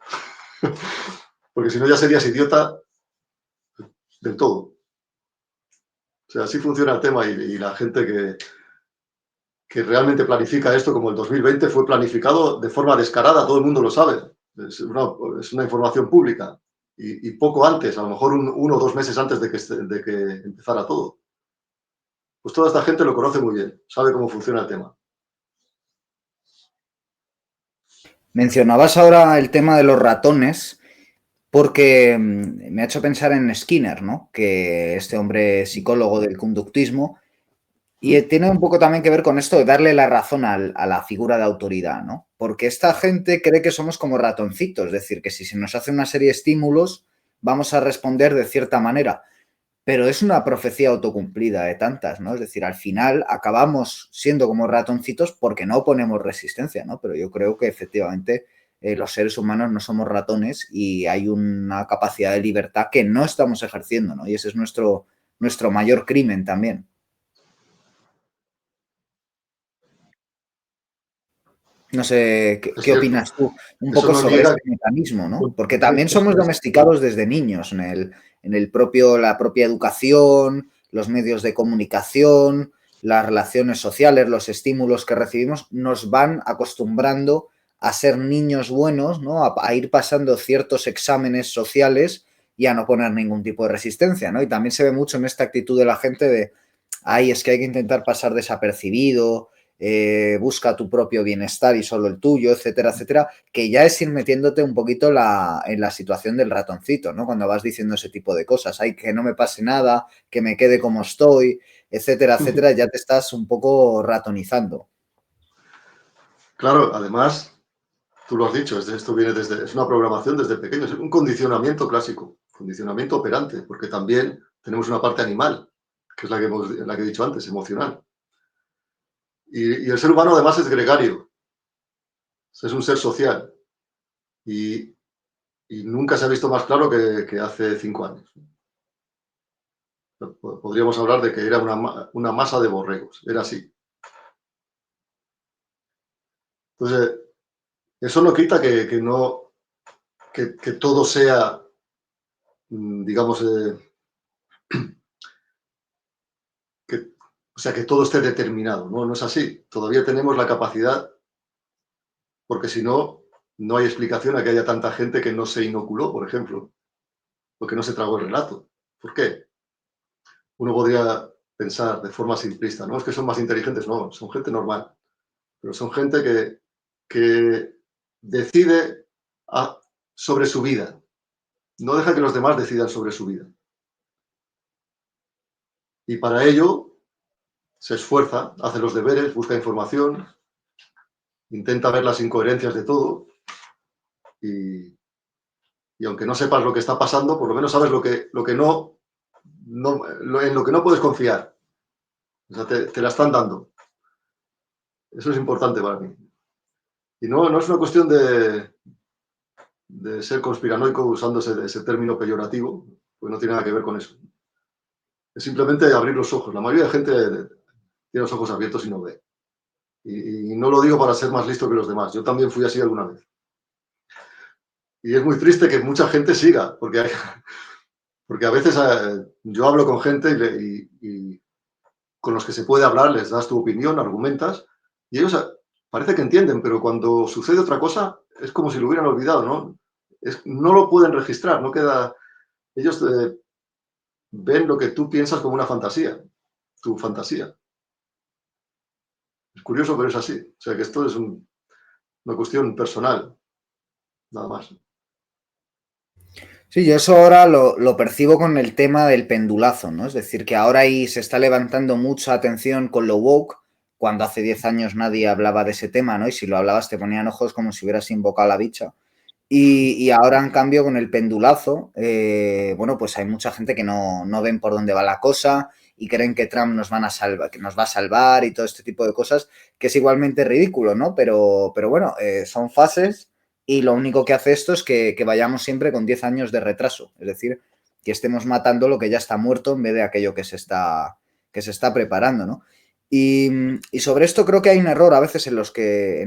porque si no ya serías idiota del todo. O sea, así funciona el tema y la gente que realmente planifica esto, como el 2020 fue planificado de forma descarada, todo el mundo lo sabe, es una información pública. Y poco antes, a lo mejor 1 o 2 meses antes de que empezara todo. Pues toda esta gente lo conoce muy bien, sabe cómo funciona el tema. Mencionabas ahora el tema de los ratones porque me ha hecho pensar en Skinner, ¿no? Que este hombre psicólogo del conductismo, y tiene un poco también que ver con esto de darle la razón a la figura de autoridad, ¿no? Porque esta gente cree que somos como ratoncitos, es decir, que si se nos hace una serie de estímulos, vamos a responder de cierta manera. Pero es una profecía autocumplida de tantas, ¿no? Es decir, al final acabamos siendo como ratoncitos porque no ponemos resistencia, ¿no? Pero yo creo que efectivamente los seres humanos no somos ratones y hay una capacidad de libertad que no estamos ejerciendo, ¿no? Y ese es nuestro mayor crimen también. No sé, Es ¿qué cierto. opinas tú un Eso poco no sobre niega. este mecanismo, ¿no? Porque también somos domesticados desde niños la propia educación, los medios de comunicación, las relaciones sociales, los estímulos que recibimos, nos van acostumbrando a ser niños buenos, ¿no? A ir pasando ciertos exámenes sociales y a no poner ningún tipo de resistencia, ¿no? Y también se ve mucho en esta actitud de la gente de, ay, es que hay que intentar pasar desapercibido, busca tu propio bienestar y solo el tuyo, etcétera, etcétera, que ya es ir metiéndote un poquito en la situación del ratoncito, ¿no? Cuando vas diciendo ese tipo de cosas, ay, que no me pase nada, que me quede como estoy, etcétera, etcétera, ya te estás un poco ratonizando. Claro, además, tú lo has dicho, esto viene es una programación desde pequeño, es un condicionamiento clásico, condicionamiento operante, porque también tenemos una parte animal, que es la que he dicho antes, emocional. Y el ser humano además es gregario, es un ser social. Y, y nunca se ha visto más claro que hace 5 años. Podríamos hablar de que era una masa de borregos, era así. Entonces, eso no quita no, que todo sea, digamos, que, o sea, que todo esté determinado, ¿no? No es así. Todavía tenemos la capacidad, porque si no, no hay explicación a que haya tanta gente que no se inoculó, por ejemplo, o que no se tragó el relato. ¿Por qué? Uno podría pensar de forma simplista, ¿no? Es que son más inteligentes, no, son gente normal, pero son gente que decide sobre su vida, no deja que los demás decidan sobre su vida. Y para ello se esfuerza, hace los deberes, busca información, intenta ver las incoherencias de todo y, y aunque no sepas lo que está pasando, por lo menos sabes lo que en lo que no puedes confiar. O sea, te la están dando. Eso es importante para mí. Y no es una cuestión de ser conspiranoico usando ese término peyorativo, pues no tiene nada que ver con eso. Es simplemente abrir los ojos. La mayoría de gente tiene los ojos abiertos y no ve. Y no lo digo para ser más listo que los demás. Yo también fui así alguna vez. Y es muy triste que mucha gente siga, porque a veces yo hablo con gente y con los que se puede hablar, les das tu opinión, argumentas, y ellos parece que entienden, pero cuando sucede otra cosa es como si lo hubieran olvidado, ¿no? No lo pueden registrar, no queda. Ellos ven lo que tú piensas como una fantasía, tu fantasía. Es curioso, pero es así. O sea que esto es una cuestión personal, nada más. Sí, yo eso ahora lo percibo con el tema del pendulazo, ¿no? Es decir, que ahora ahí se está levantando mucha atención con lo woke, cuando hace 10 años nadie hablaba de ese tema, ¿no? Y si lo hablabas te ponían ojos como si hubieras invocado a la bicha. Y ahora, en cambio, con el pendulazo, bueno, pues hay mucha gente que no ven por dónde va la cosa y creen que Trump nos van a salvar, que nos va a salvar y todo este tipo de cosas, que es igualmente ridículo, ¿no? Pero bueno, son fases y lo único que hace esto es que vayamos siempre con 10 años de retraso. Es decir, que estemos matando lo que ya está muerto en vez de aquello que se está preparando, ¿no? Y sobre esto creo que hay un error a veces en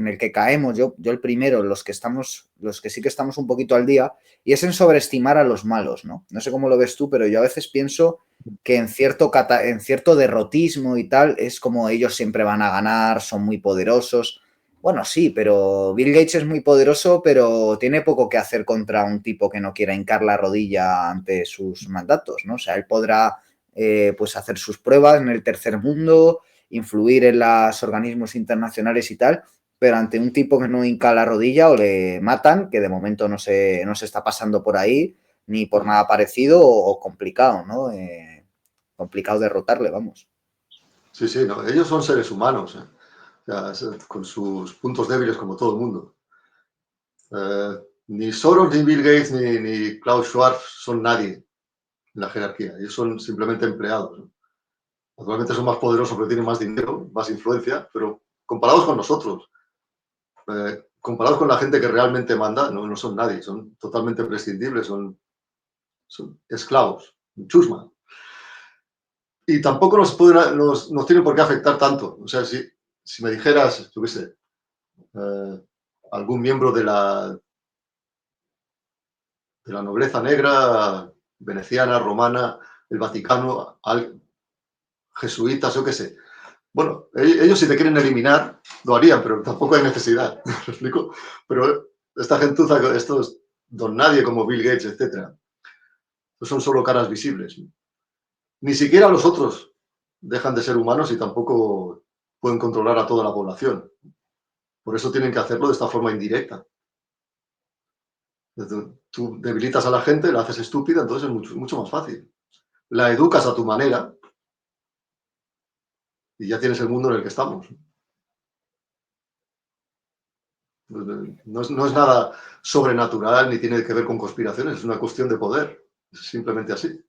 el que caemos, yo el primero, los que sí que estamos un poquito al día, y es en sobreestimar a los malos, ¿no? No sé cómo lo ves tú, pero yo a veces pienso que en cierto derrotismo y tal, es como ellos siempre van a ganar, son muy poderosos. Bueno, sí, pero Bill Gates es muy poderoso, pero tiene poco que hacer contra un tipo que no quiera hincar la rodilla ante sus mandatos, ¿no? O sea, él podrá pues hacer sus pruebas en el tercer mundo, influir en los organismos internacionales y tal, pero ante un tipo que no hinca la rodilla o le matan, que de momento no se está pasando por ahí, ni por nada parecido, o complicado, ¿no? Complicado derrotarle, vamos. Sí, sí, no, ellos son seres humanos, ¿eh? O sea, con sus puntos débiles como todo el mundo. Ni Soros, ni Bill Gates, ni Klaus Schwab son nadie en la jerarquía. Ellos son simplemente empleados, ¿no? Naturalmente son más poderosos porque tienen más dinero, más influencia, pero comparados con nosotros, comparados con la gente que realmente manda, no son nadie, son totalmente prescindibles, son esclavos, chusma. Y tampoco nos tienen por qué afectar tanto. O sea, si me dijeras, yo qué sé, algún miembro de la nobleza negra, veneciana, romana, el Vaticano, jesuitas, yo qué sé. Bueno, ellos si te quieren eliminar, lo harían, pero tampoco hay necesidad. ¿Me explico? Pero esta gentuza, estos don nadie como Bill Gates, etcétera, son solo caras visibles. Ni siquiera los otros dejan de ser humanos y tampoco pueden controlar a toda la población. Por eso tienen que hacerlo de esta forma indirecta. Tú debilitas a la gente, la haces estúpida, entonces es mucho más fácil. La educas a tu manera y ya tienes el mundo en el que estamos. No es nada sobrenatural ni tiene que ver con conspiraciones, es una cuestión de poder. Es simplemente así.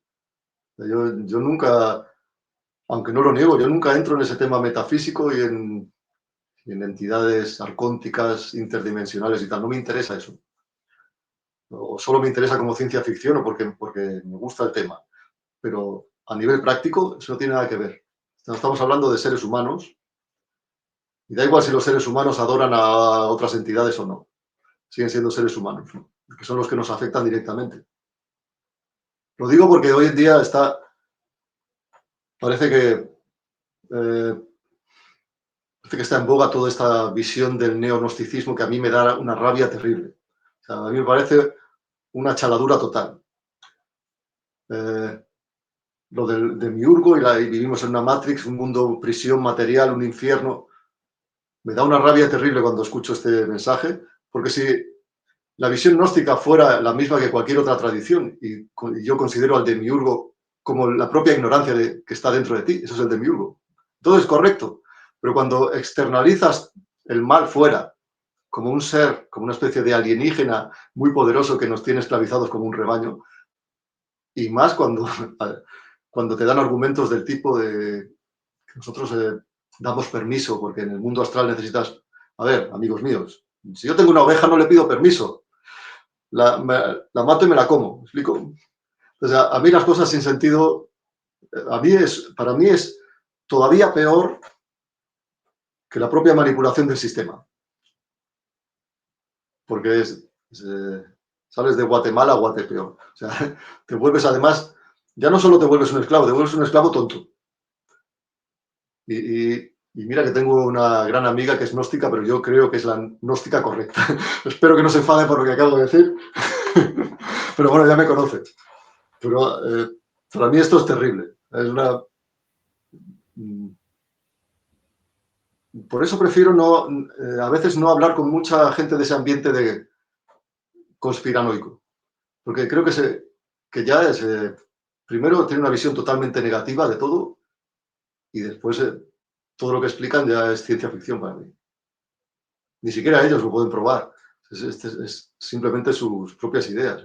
Yo nunca, aunque no lo niego, yo nunca entro en ese tema metafísico y en entidades arcónticas, interdimensionales y tal. No me interesa eso. O solo me interesa como ciencia ficción o porque me gusta el tema. Pero a nivel práctico eso no tiene nada que ver. Estamos hablando de seres humanos y da igual si los seres humanos adoran a otras entidades o no. Siguen siendo seres humanos, ¿no? Que son los que nos afectan directamente. Lo digo porque hoy en día parece que, eh, parece que está en boga toda esta visión del neognosticismo que a mí me da una rabia terrible. O sea, a mí me parece una chaladura total. Eh, lo de Miurgo y vivimos en una Matrix, un mundo prisión material, un infierno. Me da una rabia terrible cuando escucho este mensaje, porque si la visión gnóstica fuera la misma que cualquier otra tradición, y yo considero al demiurgo como la propia ignorancia que está dentro de ti, eso es el demiurgo. Todo es correcto, pero cuando externalizas el mal fuera, como un ser, como una especie de alienígena muy poderoso que nos tiene esclavizados como un rebaño, y más cuando te dan argumentos del tipo de que nosotros damos permiso, porque en el mundo astral necesitas, a ver, amigos míos, si yo tengo una oveja no le pido permiso, la mato y me la como, ¿me explico? O sea, a mí las cosas sin sentido Para mí es todavía peor que la propia manipulación del sistema. Porque sales de Guatemala a Guatepeor. O sea, te vuelves además, ya no solo te vuelves un esclavo, te vuelves un esclavo tonto. Y mira que tengo una gran amiga que es gnóstica, pero yo creo que es la gnóstica correcta. Espero que no se enfade por lo que acabo de decir. Pero bueno, ya me conoce. Pero para mí esto es terrible. Es una... Por eso prefiero no, a veces no hablar con mucha gente de ese ambiente de conspiranoico. Porque creo que ya es... primero, tiene una visión totalmente negativa de todo y después todo lo que explican ya es ciencia ficción para mí. Ni siquiera ellos lo pueden probar. Es simplemente sus propias ideas.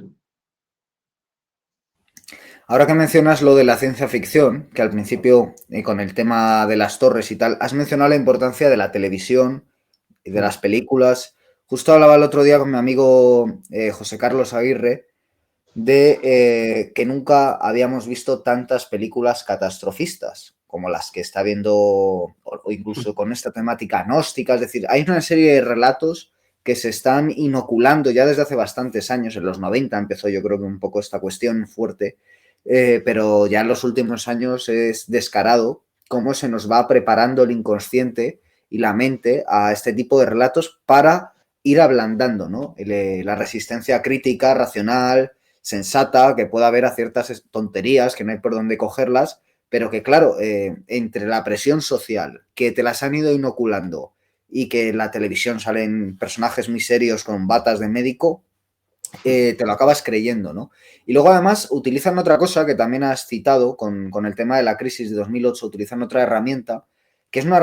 Ahora que mencionas lo de la ciencia ficción, que al principio, con el tema de las torres y tal, has mencionado la importancia de la televisión y de las películas. Justo hablaba el otro día con mi amigo José Carlos Aguirre de que nunca habíamos visto tantas películas catastrofistas como las que está viendo, o incluso con esta temática gnóstica. Es decir, hay una serie de relatos que se están inoculando ya desde hace bastantes años. En los 90 empezó, yo creo que un poco esta cuestión fuerte, pero ya en los últimos años es descarado cómo se nos va preparando el inconsciente y la mente a este tipo de relatos para ir ablandando, ¿no? La resistencia crítica, racional, sensata, que pueda haber a ciertas tonterías que no hay por dónde cogerlas, pero que claro, entre la presión social, que te las han ido inoculando y que en la televisión salen personajes muy serios con batas de médico, te lo acabas creyendo, ¿no? Y luego además utilizan otra cosa que también has citado con el tema de la crisis de 2008, utilizan otra herramienta, que es una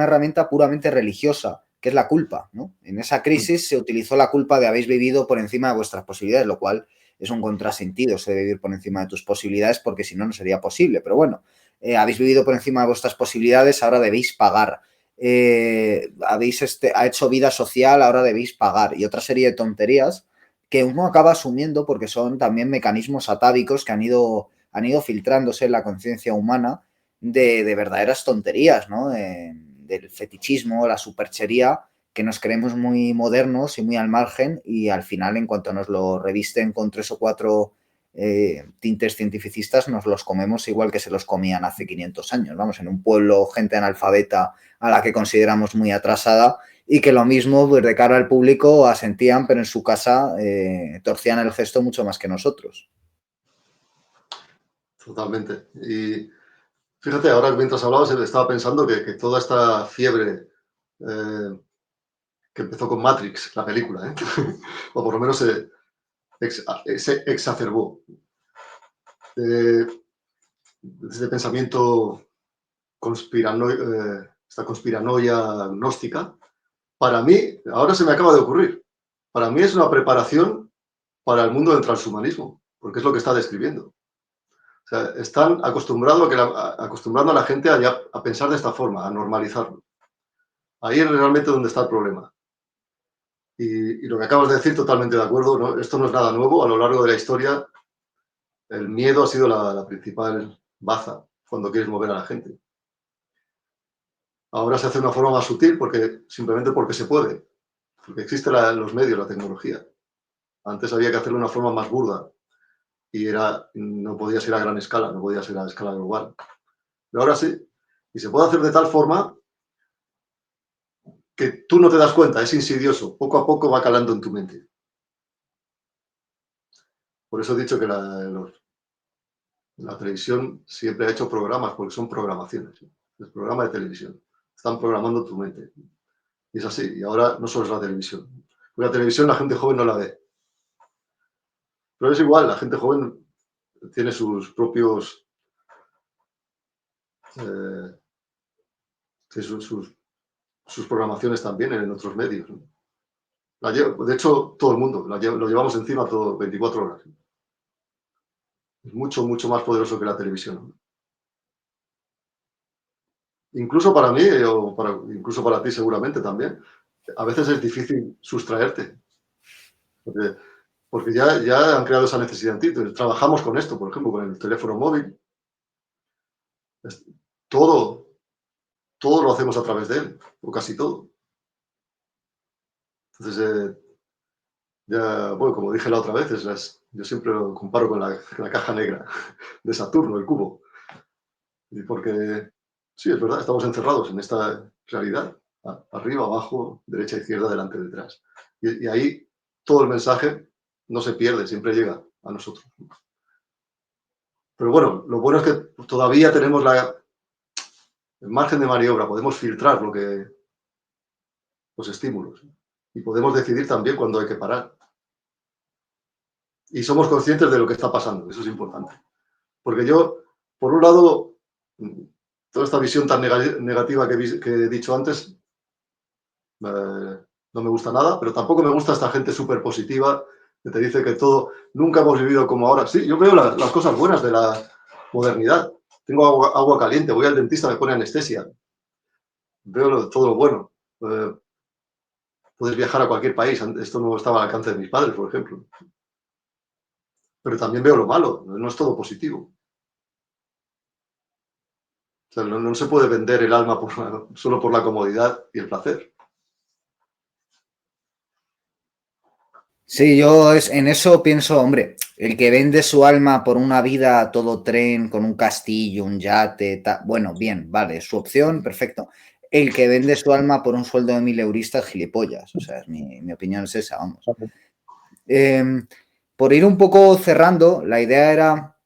herramienta puramente religiosa, que es la culpa, ¿no? En esa crisis se utilizó la culpa de habéis vivido por encima de vuestras posibilidades, lo cual es un contrasentido, eso de vivir por encima de tus posibilidades, porque si no, no sería posible. Pero bueno, habéis vivido por encima de vuestras posibilidades, ahora debéis pagar. Ha hecho vida social, ahora debéis pagar. Y otra serie de tonterías que uno acaba asumiendo porque son también mecanismos atávicos que han ido filtrándose en la conciencia humana de verdaderas tonterías, ¿no? Del fetichismo, la superchería, que nos creemos muy modernos y muy al margen y al final, en cuanto nos lo revisten con 3 o 4 tintes cientificistas, nos los comemos igual que se los comían hace 500 años. Vamos, en un pueblo, gente analfabeta a la que consideramos muy atrasada y que lo mismo, pues de cara al público, asentían, pero en su casa torcían el gesto mucho más que nosotros. Totalmente. Y fíjate, ahora mientras hablabas, estaba pensando que toda esta fiebre que empezó con Matrix, la película, o por lo menos se exacerbó. Desde pensamiento esta conspiranoia gnóstica, para mí, ahora se me acaba de ocurrir, para mí es una preparación para el mundo del transhumanismo, porque es lo que está describiendo. O sea, están acostumbrando a la gente a pensar de esta forma, a normalizarlo. Ahí es realmente donde está el problema. Y lo que acabas de decir, totalmente de acuerdo, ¿no? Esto no es nada nuevo. A lo largo de la historia, el miedo ha sido la principal baza cuando quieres mover a la gente. Ahora se hace de una forma más sutil simplemente porque se puede, porque existen los medios, la tecnología. Antes había que hacerlo de una forma más burda y no podía ser a gran escala, no podía ser a escala global. Pero ahora sí, y se puede hacer de tal forma que tú no te das cuenta, es insidioso, poco a poco va calando en tu mente. Por eso he dicho que la televisión siempre ha hecho programas, porque son programaciones. Es programa de televisión. Están programando tu mente. Y es así. Y ahora no solo es la televisión. Porque la televisión la gente joven no la ve. Pero es igual, la gente joven tiene sus propios... Eh, sus programaciones también en otros medios. ¿No? De hecho, todo el mundo. Lo llevamos encima todo 24 horas. Es mucho, mucho más poderoso que la televisión. ¿No? Incluso para mí, incluso para ti seguramente también, a veces es difícil sustraerte, porque ya han creado esa necesidad en ti. Entonces, trabajamos con esto, por ejemplo, con el teléfono móvil. Todo, todo lo hacemos a través de él, o casi todo. Entonces, ya, bueno, como dije la otra vez, yo siempre lo comparo con la caja negra de Saturno, el cubo. Y porque, sí, es verdad, estamos encerrados en esta realidad, arriba, abajo, derecha, izquierda, delante, detrás. Y ahí todo el mensaje no se pierde, siempre llega a nosotros. Pero bueno, lo bueno es que todavía tenemos el margen de maniobra, podemos filtrar los estímulos y podemos decidir también cuándo hay que parar. Y somos conscientes de lo que está pasando, eso es importante. Porque yo, por un lado, toda esta visión tan negativa que he dicho antes, no me gusta nada, pero tampoco me gusta esta gente súper positiva que te dice que todo, nunca hemos vivido como ahora. Sí, yo veo las cosas buenas de la modernidad. Tengo agua caliente, voy al dentista, me pone anestesia. Veo todo lo bueno. Puedes viajar a cualquier país. Esto no estaba al alcance de mis padres, por ejemplo. Pero también veo lo malo. No es todo positivo. O sea, no se puede vender el alma solo por la comodidad y el placer. Sí, yo en eso pienso, hombre, el que vende su alma por una vida a todo tren, con un castillo, un yate, bueno, bien, vale, es su opción, perfecto. El que vende su alma por un sueldo de 1000 euristas, gilipollas. O sea, mi opinión es esa, vamos. Por ir un poco cerrando, la idea era,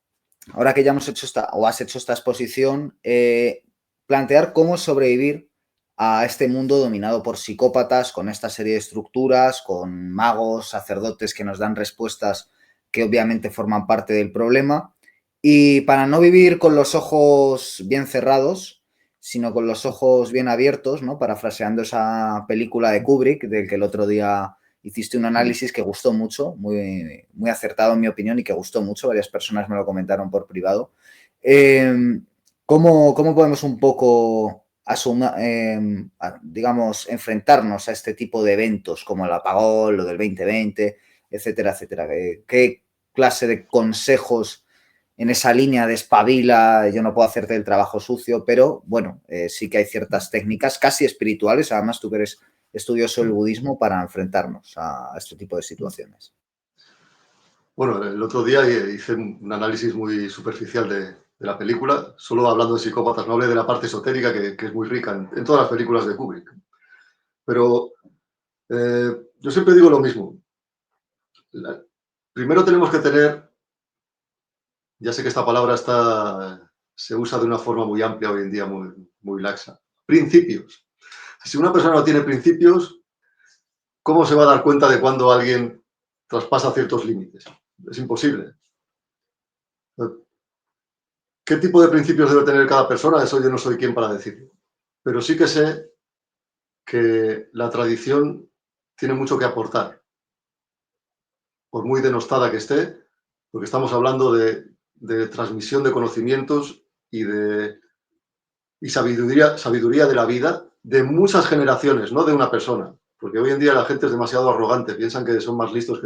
ahora que ya hemos hecho has hecho esta exposición, plantear cómo sobrevivir a este mundo dominado por psicópatas, con esta serie de estructuras, con magos, sacerdotes que nos dan respuestas que obviamente forman parte del problema. Y para no vivir con los ojos bien cerrados, sino con los ojos bien abiertos, ¿no? Parafraseando esa película de Kubrick, del que el otro día hiciste un análisis que gustó mucho, muy, muy acertado en mi opinión y que gustó mucho, varias personas me lo comentaron por privado. ¿Cómo podemos un poco, digamos, enfrentarnos a este tipo de eventos como el apagón, lo del 2020, etcétera, etcétera? ¿Qué clase de consejos en esa línea de espabila? Yo no puedo hacerte el trabajo sucio, pero bueno, sí que hay ciertas técnicas casi espirituales, además tú que eres estudioso del budismo, para enfrentarnos a este tipo de situaciones. Bueno, el otro día hice un análisis muy superficial de la película, solo hablando de psicópatas, no hablé de la parte esotérica que es muy rica en todas las películas de Kubrick. Pero yo siempre digo lo mismo. Primero tenemos que tener, ya sé que esta palabra se usa de una forma muy amplia hoy en día, muy laxa, principios. Si una persona no tiene principios, ¿cómo se va a dar cuenta de cuando alguien traspasa ciertos límites? Es imposible. ¿Qué tipo de principios debe tener cada persona? Eso yo no soy quien para decirlo. Pero sí que sé que la tradición tiene mucho que aportar, por muy denostada que esté, porque estamos hablando de transmisión de conocimientos y sabiduría de la vida de muchas generaciones, no de una persona. Porque hoy en día la gente es demasiado arrogante, piensan que son más listos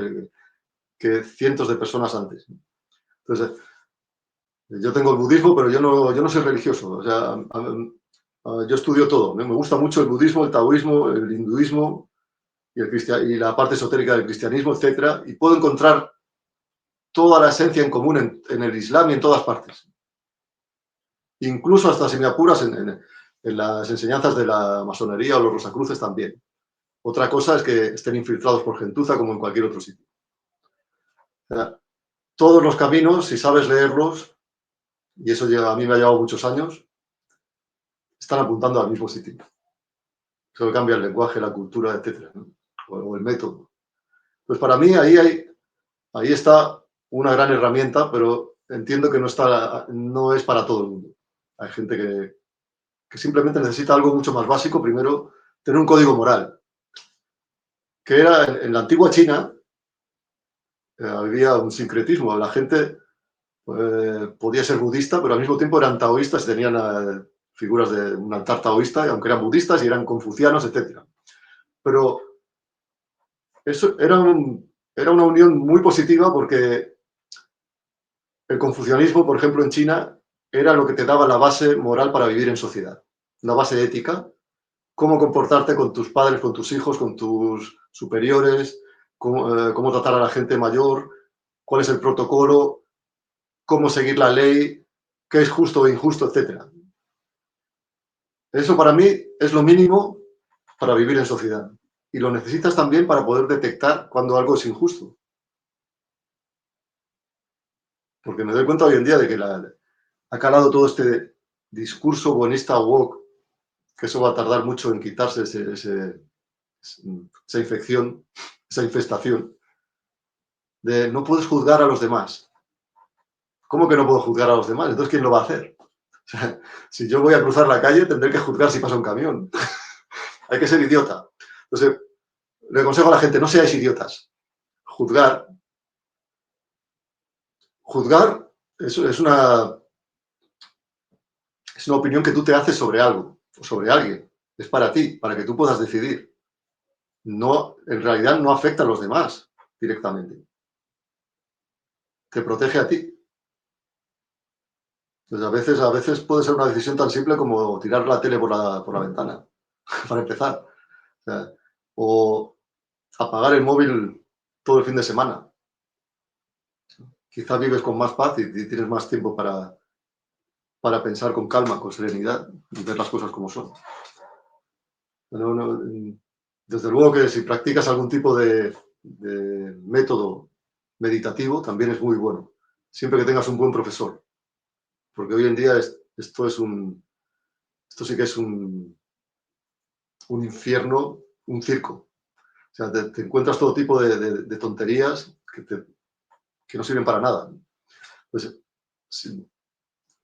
que cientos de personas antes. Entonces, yo tengo el budismo, pero yo no soy religioso. O sea, yo estudio todo. Me gusta mucho el budismo, el taoísmo, el hinduismo y la parte esotérica del cristianismo, etcétera. Y puedo encontrar toda la esencia en común en el Islam y en todas partes. Incluso hasta, si me apuras, en las enseñanzas de la masonería o los rosacruces también. Otra cosa es que estén infiltrados por gentuza como en cualquier otro sitio. O sea, todos los caminos, si sabes leerlos, y eso a mí me ha llevado muchos años, están apuntando al mismo sitio. Solo cambia el lenguaje, la cultura, etcétera, ¿no? O el método. Pues para mí ahí está una gran herramienta, pero entiendo que no es para todo el mundo. Hay gente que simplemente necesita algo mucho más básico. Primero, tener un código moral, que era en la antigua China, había un sincretismo. La gente podía ser budista, pero al mismo tiempo eran taoístas y tenían figuras de un altar taoísta, aunque eran budistas y eran confucianos, etcétera. Pero eso era una unión muy positiva porque el confucianismo, por ejemplo, en China, era lo que te daba la base moral para vivir en sociedad, una base ética, cómo comportarte con tus padres, con tus hijos, con tus superiores, cómo tratar a la gente mayor, cuál es el protocolo, cómo seguir la ley, qué es justo o injusto, etcétera. Eso para mí es lo mínimo para vivir en sociedad. Y lo necesitas también para poder detectar cuando algo es injusto. Porque me doy cuenta hoy en día de que ha calado todo este discurso buenista woke, que eso va a tardar mucho en quitarse esa infección, esa infestación, de no puedes juzgar a los demás. ¿Cómo que no puedo juzgar a los demás? Entonces, ¿quién lo va a hacer? O sea, si yo voy a cruzar la calle, tendré que juzgar si pasa un camión. Hay que ser idiota. Entonces, le aconsejo a la gente, no seáis idiotas. Juzgar, juzgar es una opinión que tú te haces sobre algo o sobre alguien. Es para ti, para que tú puedas decidir. No, en realidad no afecta a los demás directamente. Te protege a ti. Entonces, a veces puede ser una decisión tan simple como tirar la tele por la ventana, para empezar. O sea, o apagar el móvil todo el fin de semana. Quizá vives con más paz y tienes más tiempo para pensar con calma, con serenidad y ver las cosas como son. Desde luego que si practicas algún tipo de método meditativo, también es muy bueno, siempre que tengas un buen profesor, porque hoy en día esto sí que es un infierno, un circo. O sea, te encuentras todo tipo de tonterías que no sirven para nada. Pues, sí,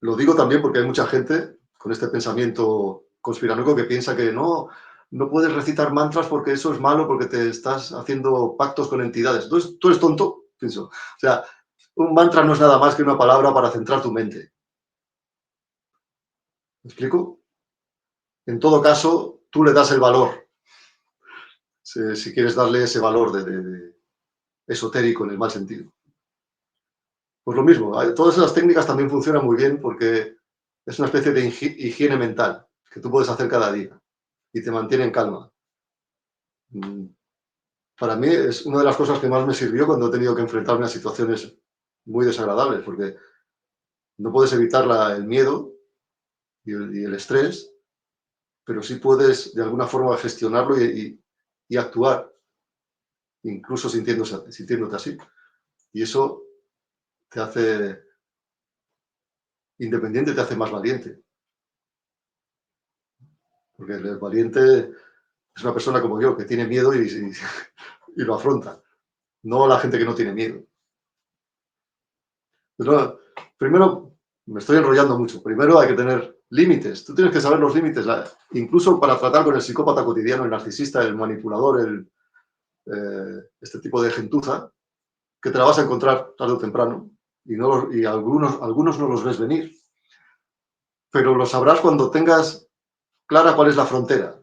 lo digo también porque hay mucha gente con este pensamiento conspiranoico que piensa que no puedes recitar mantras porque eso es malo, porque te estás haciendo pactos con entidades. Entonces, tú eres tonto, pienso. O sea, un mantra no es nada más que una palabra para centrar tu mente. ¿Me explico? En todo caso, tú le das el valor, si quieres darle ese valor de esotérico en el mal sentido. Pues lo mismo, todas esas técnicas también funcionan muy bien porque es una especie de higiene mental que tú puedes hacer cada día y te mantiene en calma. Mm, Para mí es una de las cosas que más me sirvió cuando he tenido que enfrentarme a situaciones muy desagradables, porque no puedes evitar el miedo y el estrés, pero sí puedes de alguna forma gestionarlo y actuar, incluso sintiéndote así. Y eso te hace independiente, te hace más valiente, porque el valiente es una persona como yo, que tiene miedo y lo afronta, no la gente que no tiene miedo. Pero, primero, me estoy enrollando mucho. Primero hay que tener límites. Tú tienes que saber los límites. Incluso para tratar con el psicópata cotidiano, el narcisista, el manipulador, este tipo de gentuza, que te la vas a encontrar tarde o temprano. Y algunos no los ves venir. Pero lo sabrás cuando tengas clara cuál es la frontera.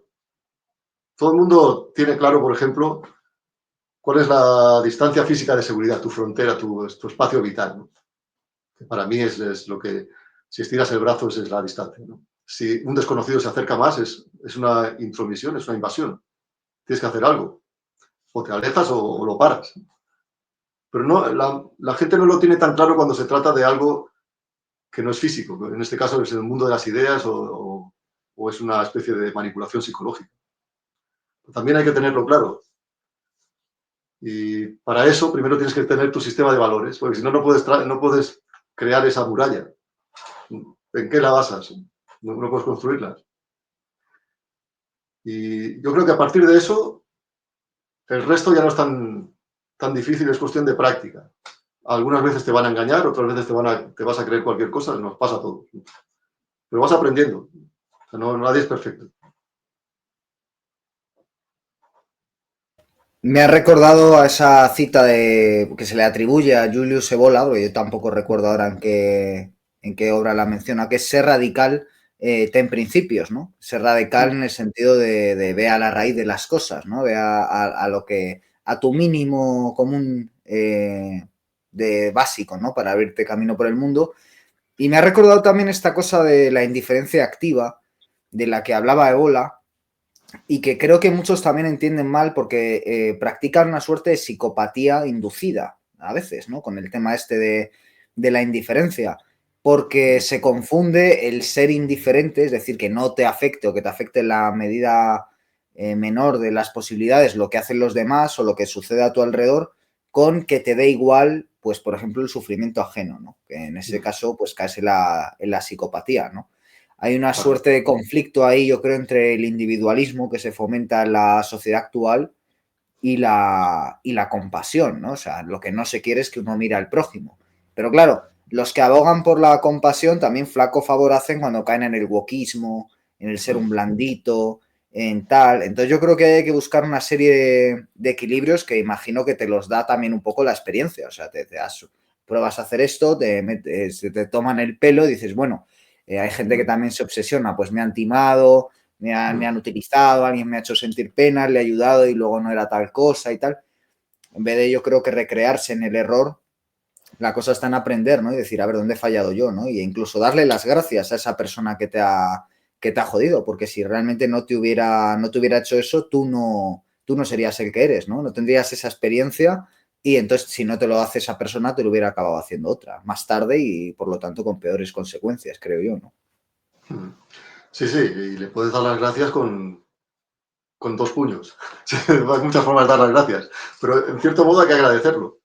Todo el mundo tiene claro, por ejemplo, cuál es la distancia física de seguridad, tu frontera, tu espacio vital, ¿no? Que para mí es lo que, si estiras el brazo, es la distancia, ¿no? Si un desconocido se acerca más, es una intromisión, es una invasión. Tienes que hacer algo. O te alejas o lo paras. Pero no, la gente no lo tiene tan claro cuando se trata de algo que no es físico. En este caso es el mundo de las ideas o es una especie de manipulación psicológica. También hay que tenerlo claro. Y para eso primero tienes que tener tu sistema de valores, porque si no, no puedes crear esa muralla. ¿En qué la basas? No puedes construirlas. Y yo creo que a partir de eso, el resto ya no es tan difícil, es cuestión de práctica. Algunas veces te van a engañar, otras veces te vas a creer cualquier cosa, nos pasa a todos. Pero vas aprendiendo. O sea, nadie es perfecto. Me ha recordado a esa cita que se le atribuye a Julius Evola, porque yo tampoco recuerdo ahora en qué obra la menciona, que es ser radical, ten principios, ¿no? Ser radical en el sentido de ve a la raíz de las cosas, ¿no? Ve a tu mínimo común de básico, ¿no? Para abrirte camino por el mundo. Y me ha recordado también esta cosa de la indiferencia activa, de la que hablaba Ebola, y que creo que muchos también entienden mal porque practican una suerte de psicopatía inducida a veces, ¿no? Con el tema este de la indiferencia, porque se confunde el ser indiferente, es decir, que no te afecte o que te afecte en la medida menor de las posibilidades lo que hacen los demás o lo que sucede a tu alrededor, con que te dé igual, pues, por ejemplo, el sufrimiento ajeno, ¿no? Que en ese caso, pues, caes en la psicopatía, ¿no? Hay una Claro. suerte de conflicto ahí, yo creo, entre el individualismo que se fomenta en la sociedad actual y la compasión, ¿no? O sea, lo que no se quiere es que uno mire al prójimo. Pero claro, los que abogan por la compasión también flaco favor hacen cuando caen en el wokismo, en el ser un blandito, en tal. Entonces yo creo que hay que buscar una serie de equilibrios que imagino que te los da también un poco la experiencia. O sea, pruebas a hacer esto, te toman el pelo y dices, bueno, hay gente que también se obsesiona, pues me han timado, me han utilizado, alguien me ha hecho sentir pena, le he ayudado y luego no era tal cosa y tal. En vez de yo creo que recrearse en el error, la cosa está en aprender, ¿no? Y decir, a ver, ¿dónde he fallado yo, ¿no? Y incluso darle las gracias a esa persona que te ha jodido, porque si realmente no te hubiera hecho eso, tú no serías el que eres, ¿no? No tendrías esa experiencia y entonces si no te lo hace esa persona, te lo hubiera acabado haciendo otra, más tarde y por lo tanto con peores consecuencias, creo yo, ¿no? Sí, sí, y le puedes dar las gracias con dos puños. Sí, hay muchas formas de dar las gracias, pero en cierto modo hay que agradecerlo.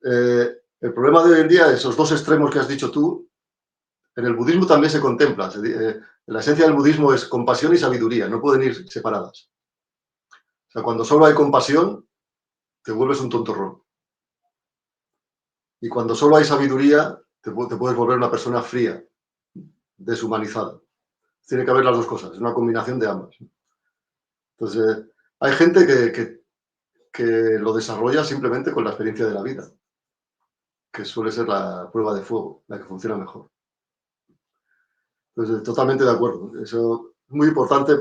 El problema de hoy en día, esos dos extremos que has dicho tú, en el budismo también se contempla. La esencia del budismo es compasión y sabiduría, no pueden ir separadas. O sea, cuando solo hay compasión, te vuelves un tontorrón. Y cuando solo hay sabiduría, te puedes volver una persona fría, deshumanizada. Tiene que haber las dos cosas, es una combinación de ambas. Entonces, hay gente que lo desarrolla simplemente con la experiencia de la vida, que suele ser la prueba de fuego, la que funciona mejor. Entonces, totalmente de acuerdo. Eso es muy importante,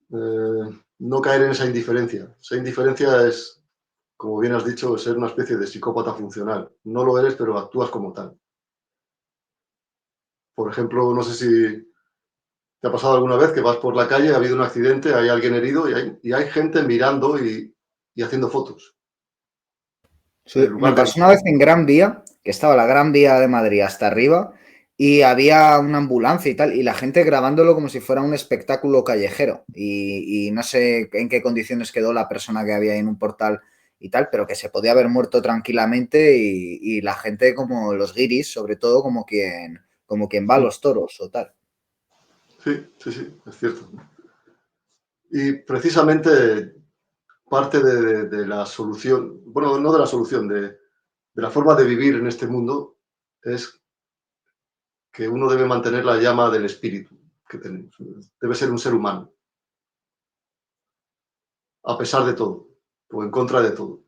no caer en esa indiferencia. Esa indiferencia es, como bien has dicho, ser una especie de psicópata funcional. No lo eres, pero actúas como tal. Por ejemplo, no sé si te ha pasado alguna vez que vas por la calle, ha habido un accidente, hay alguien herido y hay gente mirando y haciendo fotos. En Sí, me lugar de pasó una vez en Gran Vía, que estaba la Gran Vía de Madrid hasta arriba, y había una ambulancia y tal, y la gente grabándolo como si fuera un espectáculo callejero. Y no sé en qué condiciones quedó la persona que había ahí en un portal y tal, pero que se podía haber muerto tranquilamente y la gente como los guiris, sobre todo, como quien va a los toros o tal. Sí, sí, sí, es cierto. Y precisamente parte de la solución, bueno, no de la solución, de la forma de vivir en este mundo es que uno debe mantener la llama del espíritu que tenemos. Debe ser un ser humano, a pesar de todo, o en contra de todo.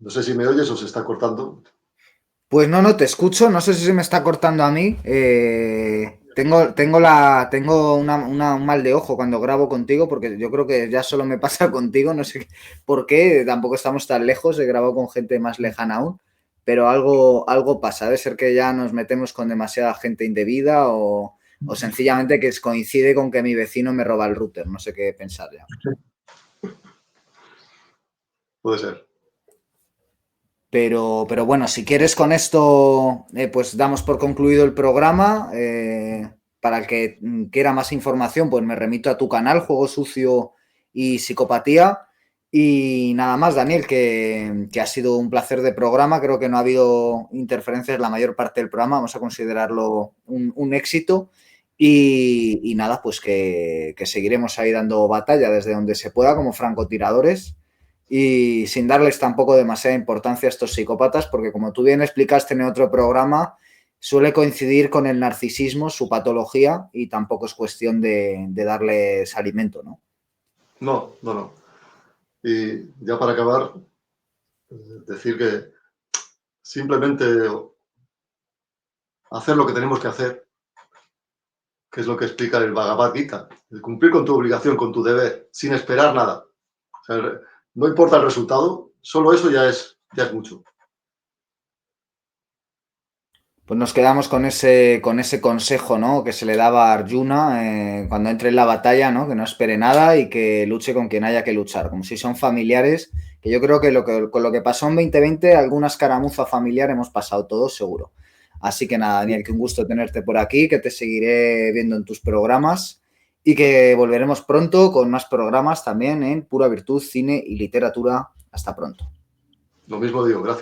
No sé si me oyes o se está cortando. Pues no, no te escucho, no sé si se me está cortando a mí. Tengo un mal de ojo cuando grabo contigo, porque yo creo que ya solo me pasa contigo, no sé por qué, tampoco estamos tan lejos, he grabado con gente más lejana aún, pero algo pasa, debe ser que ya nos metemos con demasiada gente indebida o sencillamente que coincide con que mi vecino me roba el router, no sé qué pensar ya. Puede ser. Pero bueno, si quieres con esto, pues damos por concluido el programa. Para el que quiera más información, pues me remito a tu canal, Juego Sucio y Psicopatía. Y nada más, Daniel, que ha sido un placer de programa. Creo que no ha habido interferencias la mayor parte del programa. Vamos a considerarlo un éxito. Y nada, pues que seguiremos ahí dando batalla desde donde se pueda como francotiradores y sin darles tampoco demasiada importancia a estos psicópatas, porque como tú bien explicaste en otro programa, suele coincidir con el narcisismo, su patología, y tampoco es cuestión de darles alimento, ¿no? No, no, no. Y ya para acabar, decir que simplemente hacer lo que tenemos que hacer, que es lo que explica el Bhagavad Gita, el cumplir con tu obligación, con tu deber, sin esperar nada. O sea, no importa el resultado, solo eso ya es ya es mucho. Pues nos quedamos con ese consejo, ¿no? Que se le daba a Arjuna cuando entre en la batalla, ¿no? Que no espere nada y que luche con quien haya que luchar, como si son familiares, que yo creo que con lo que pasó en 2020, alguna escaramuza familiar hemos pasado todos seguro. Así que nada, Daniel, que un gusto tenerte por aquí, que te seguiré viendo en tus programas y que volveremos pronto con más programas también en Pura Virtud, Cine y Literatura. Hasta pronto. Lo mismo digo, gracias.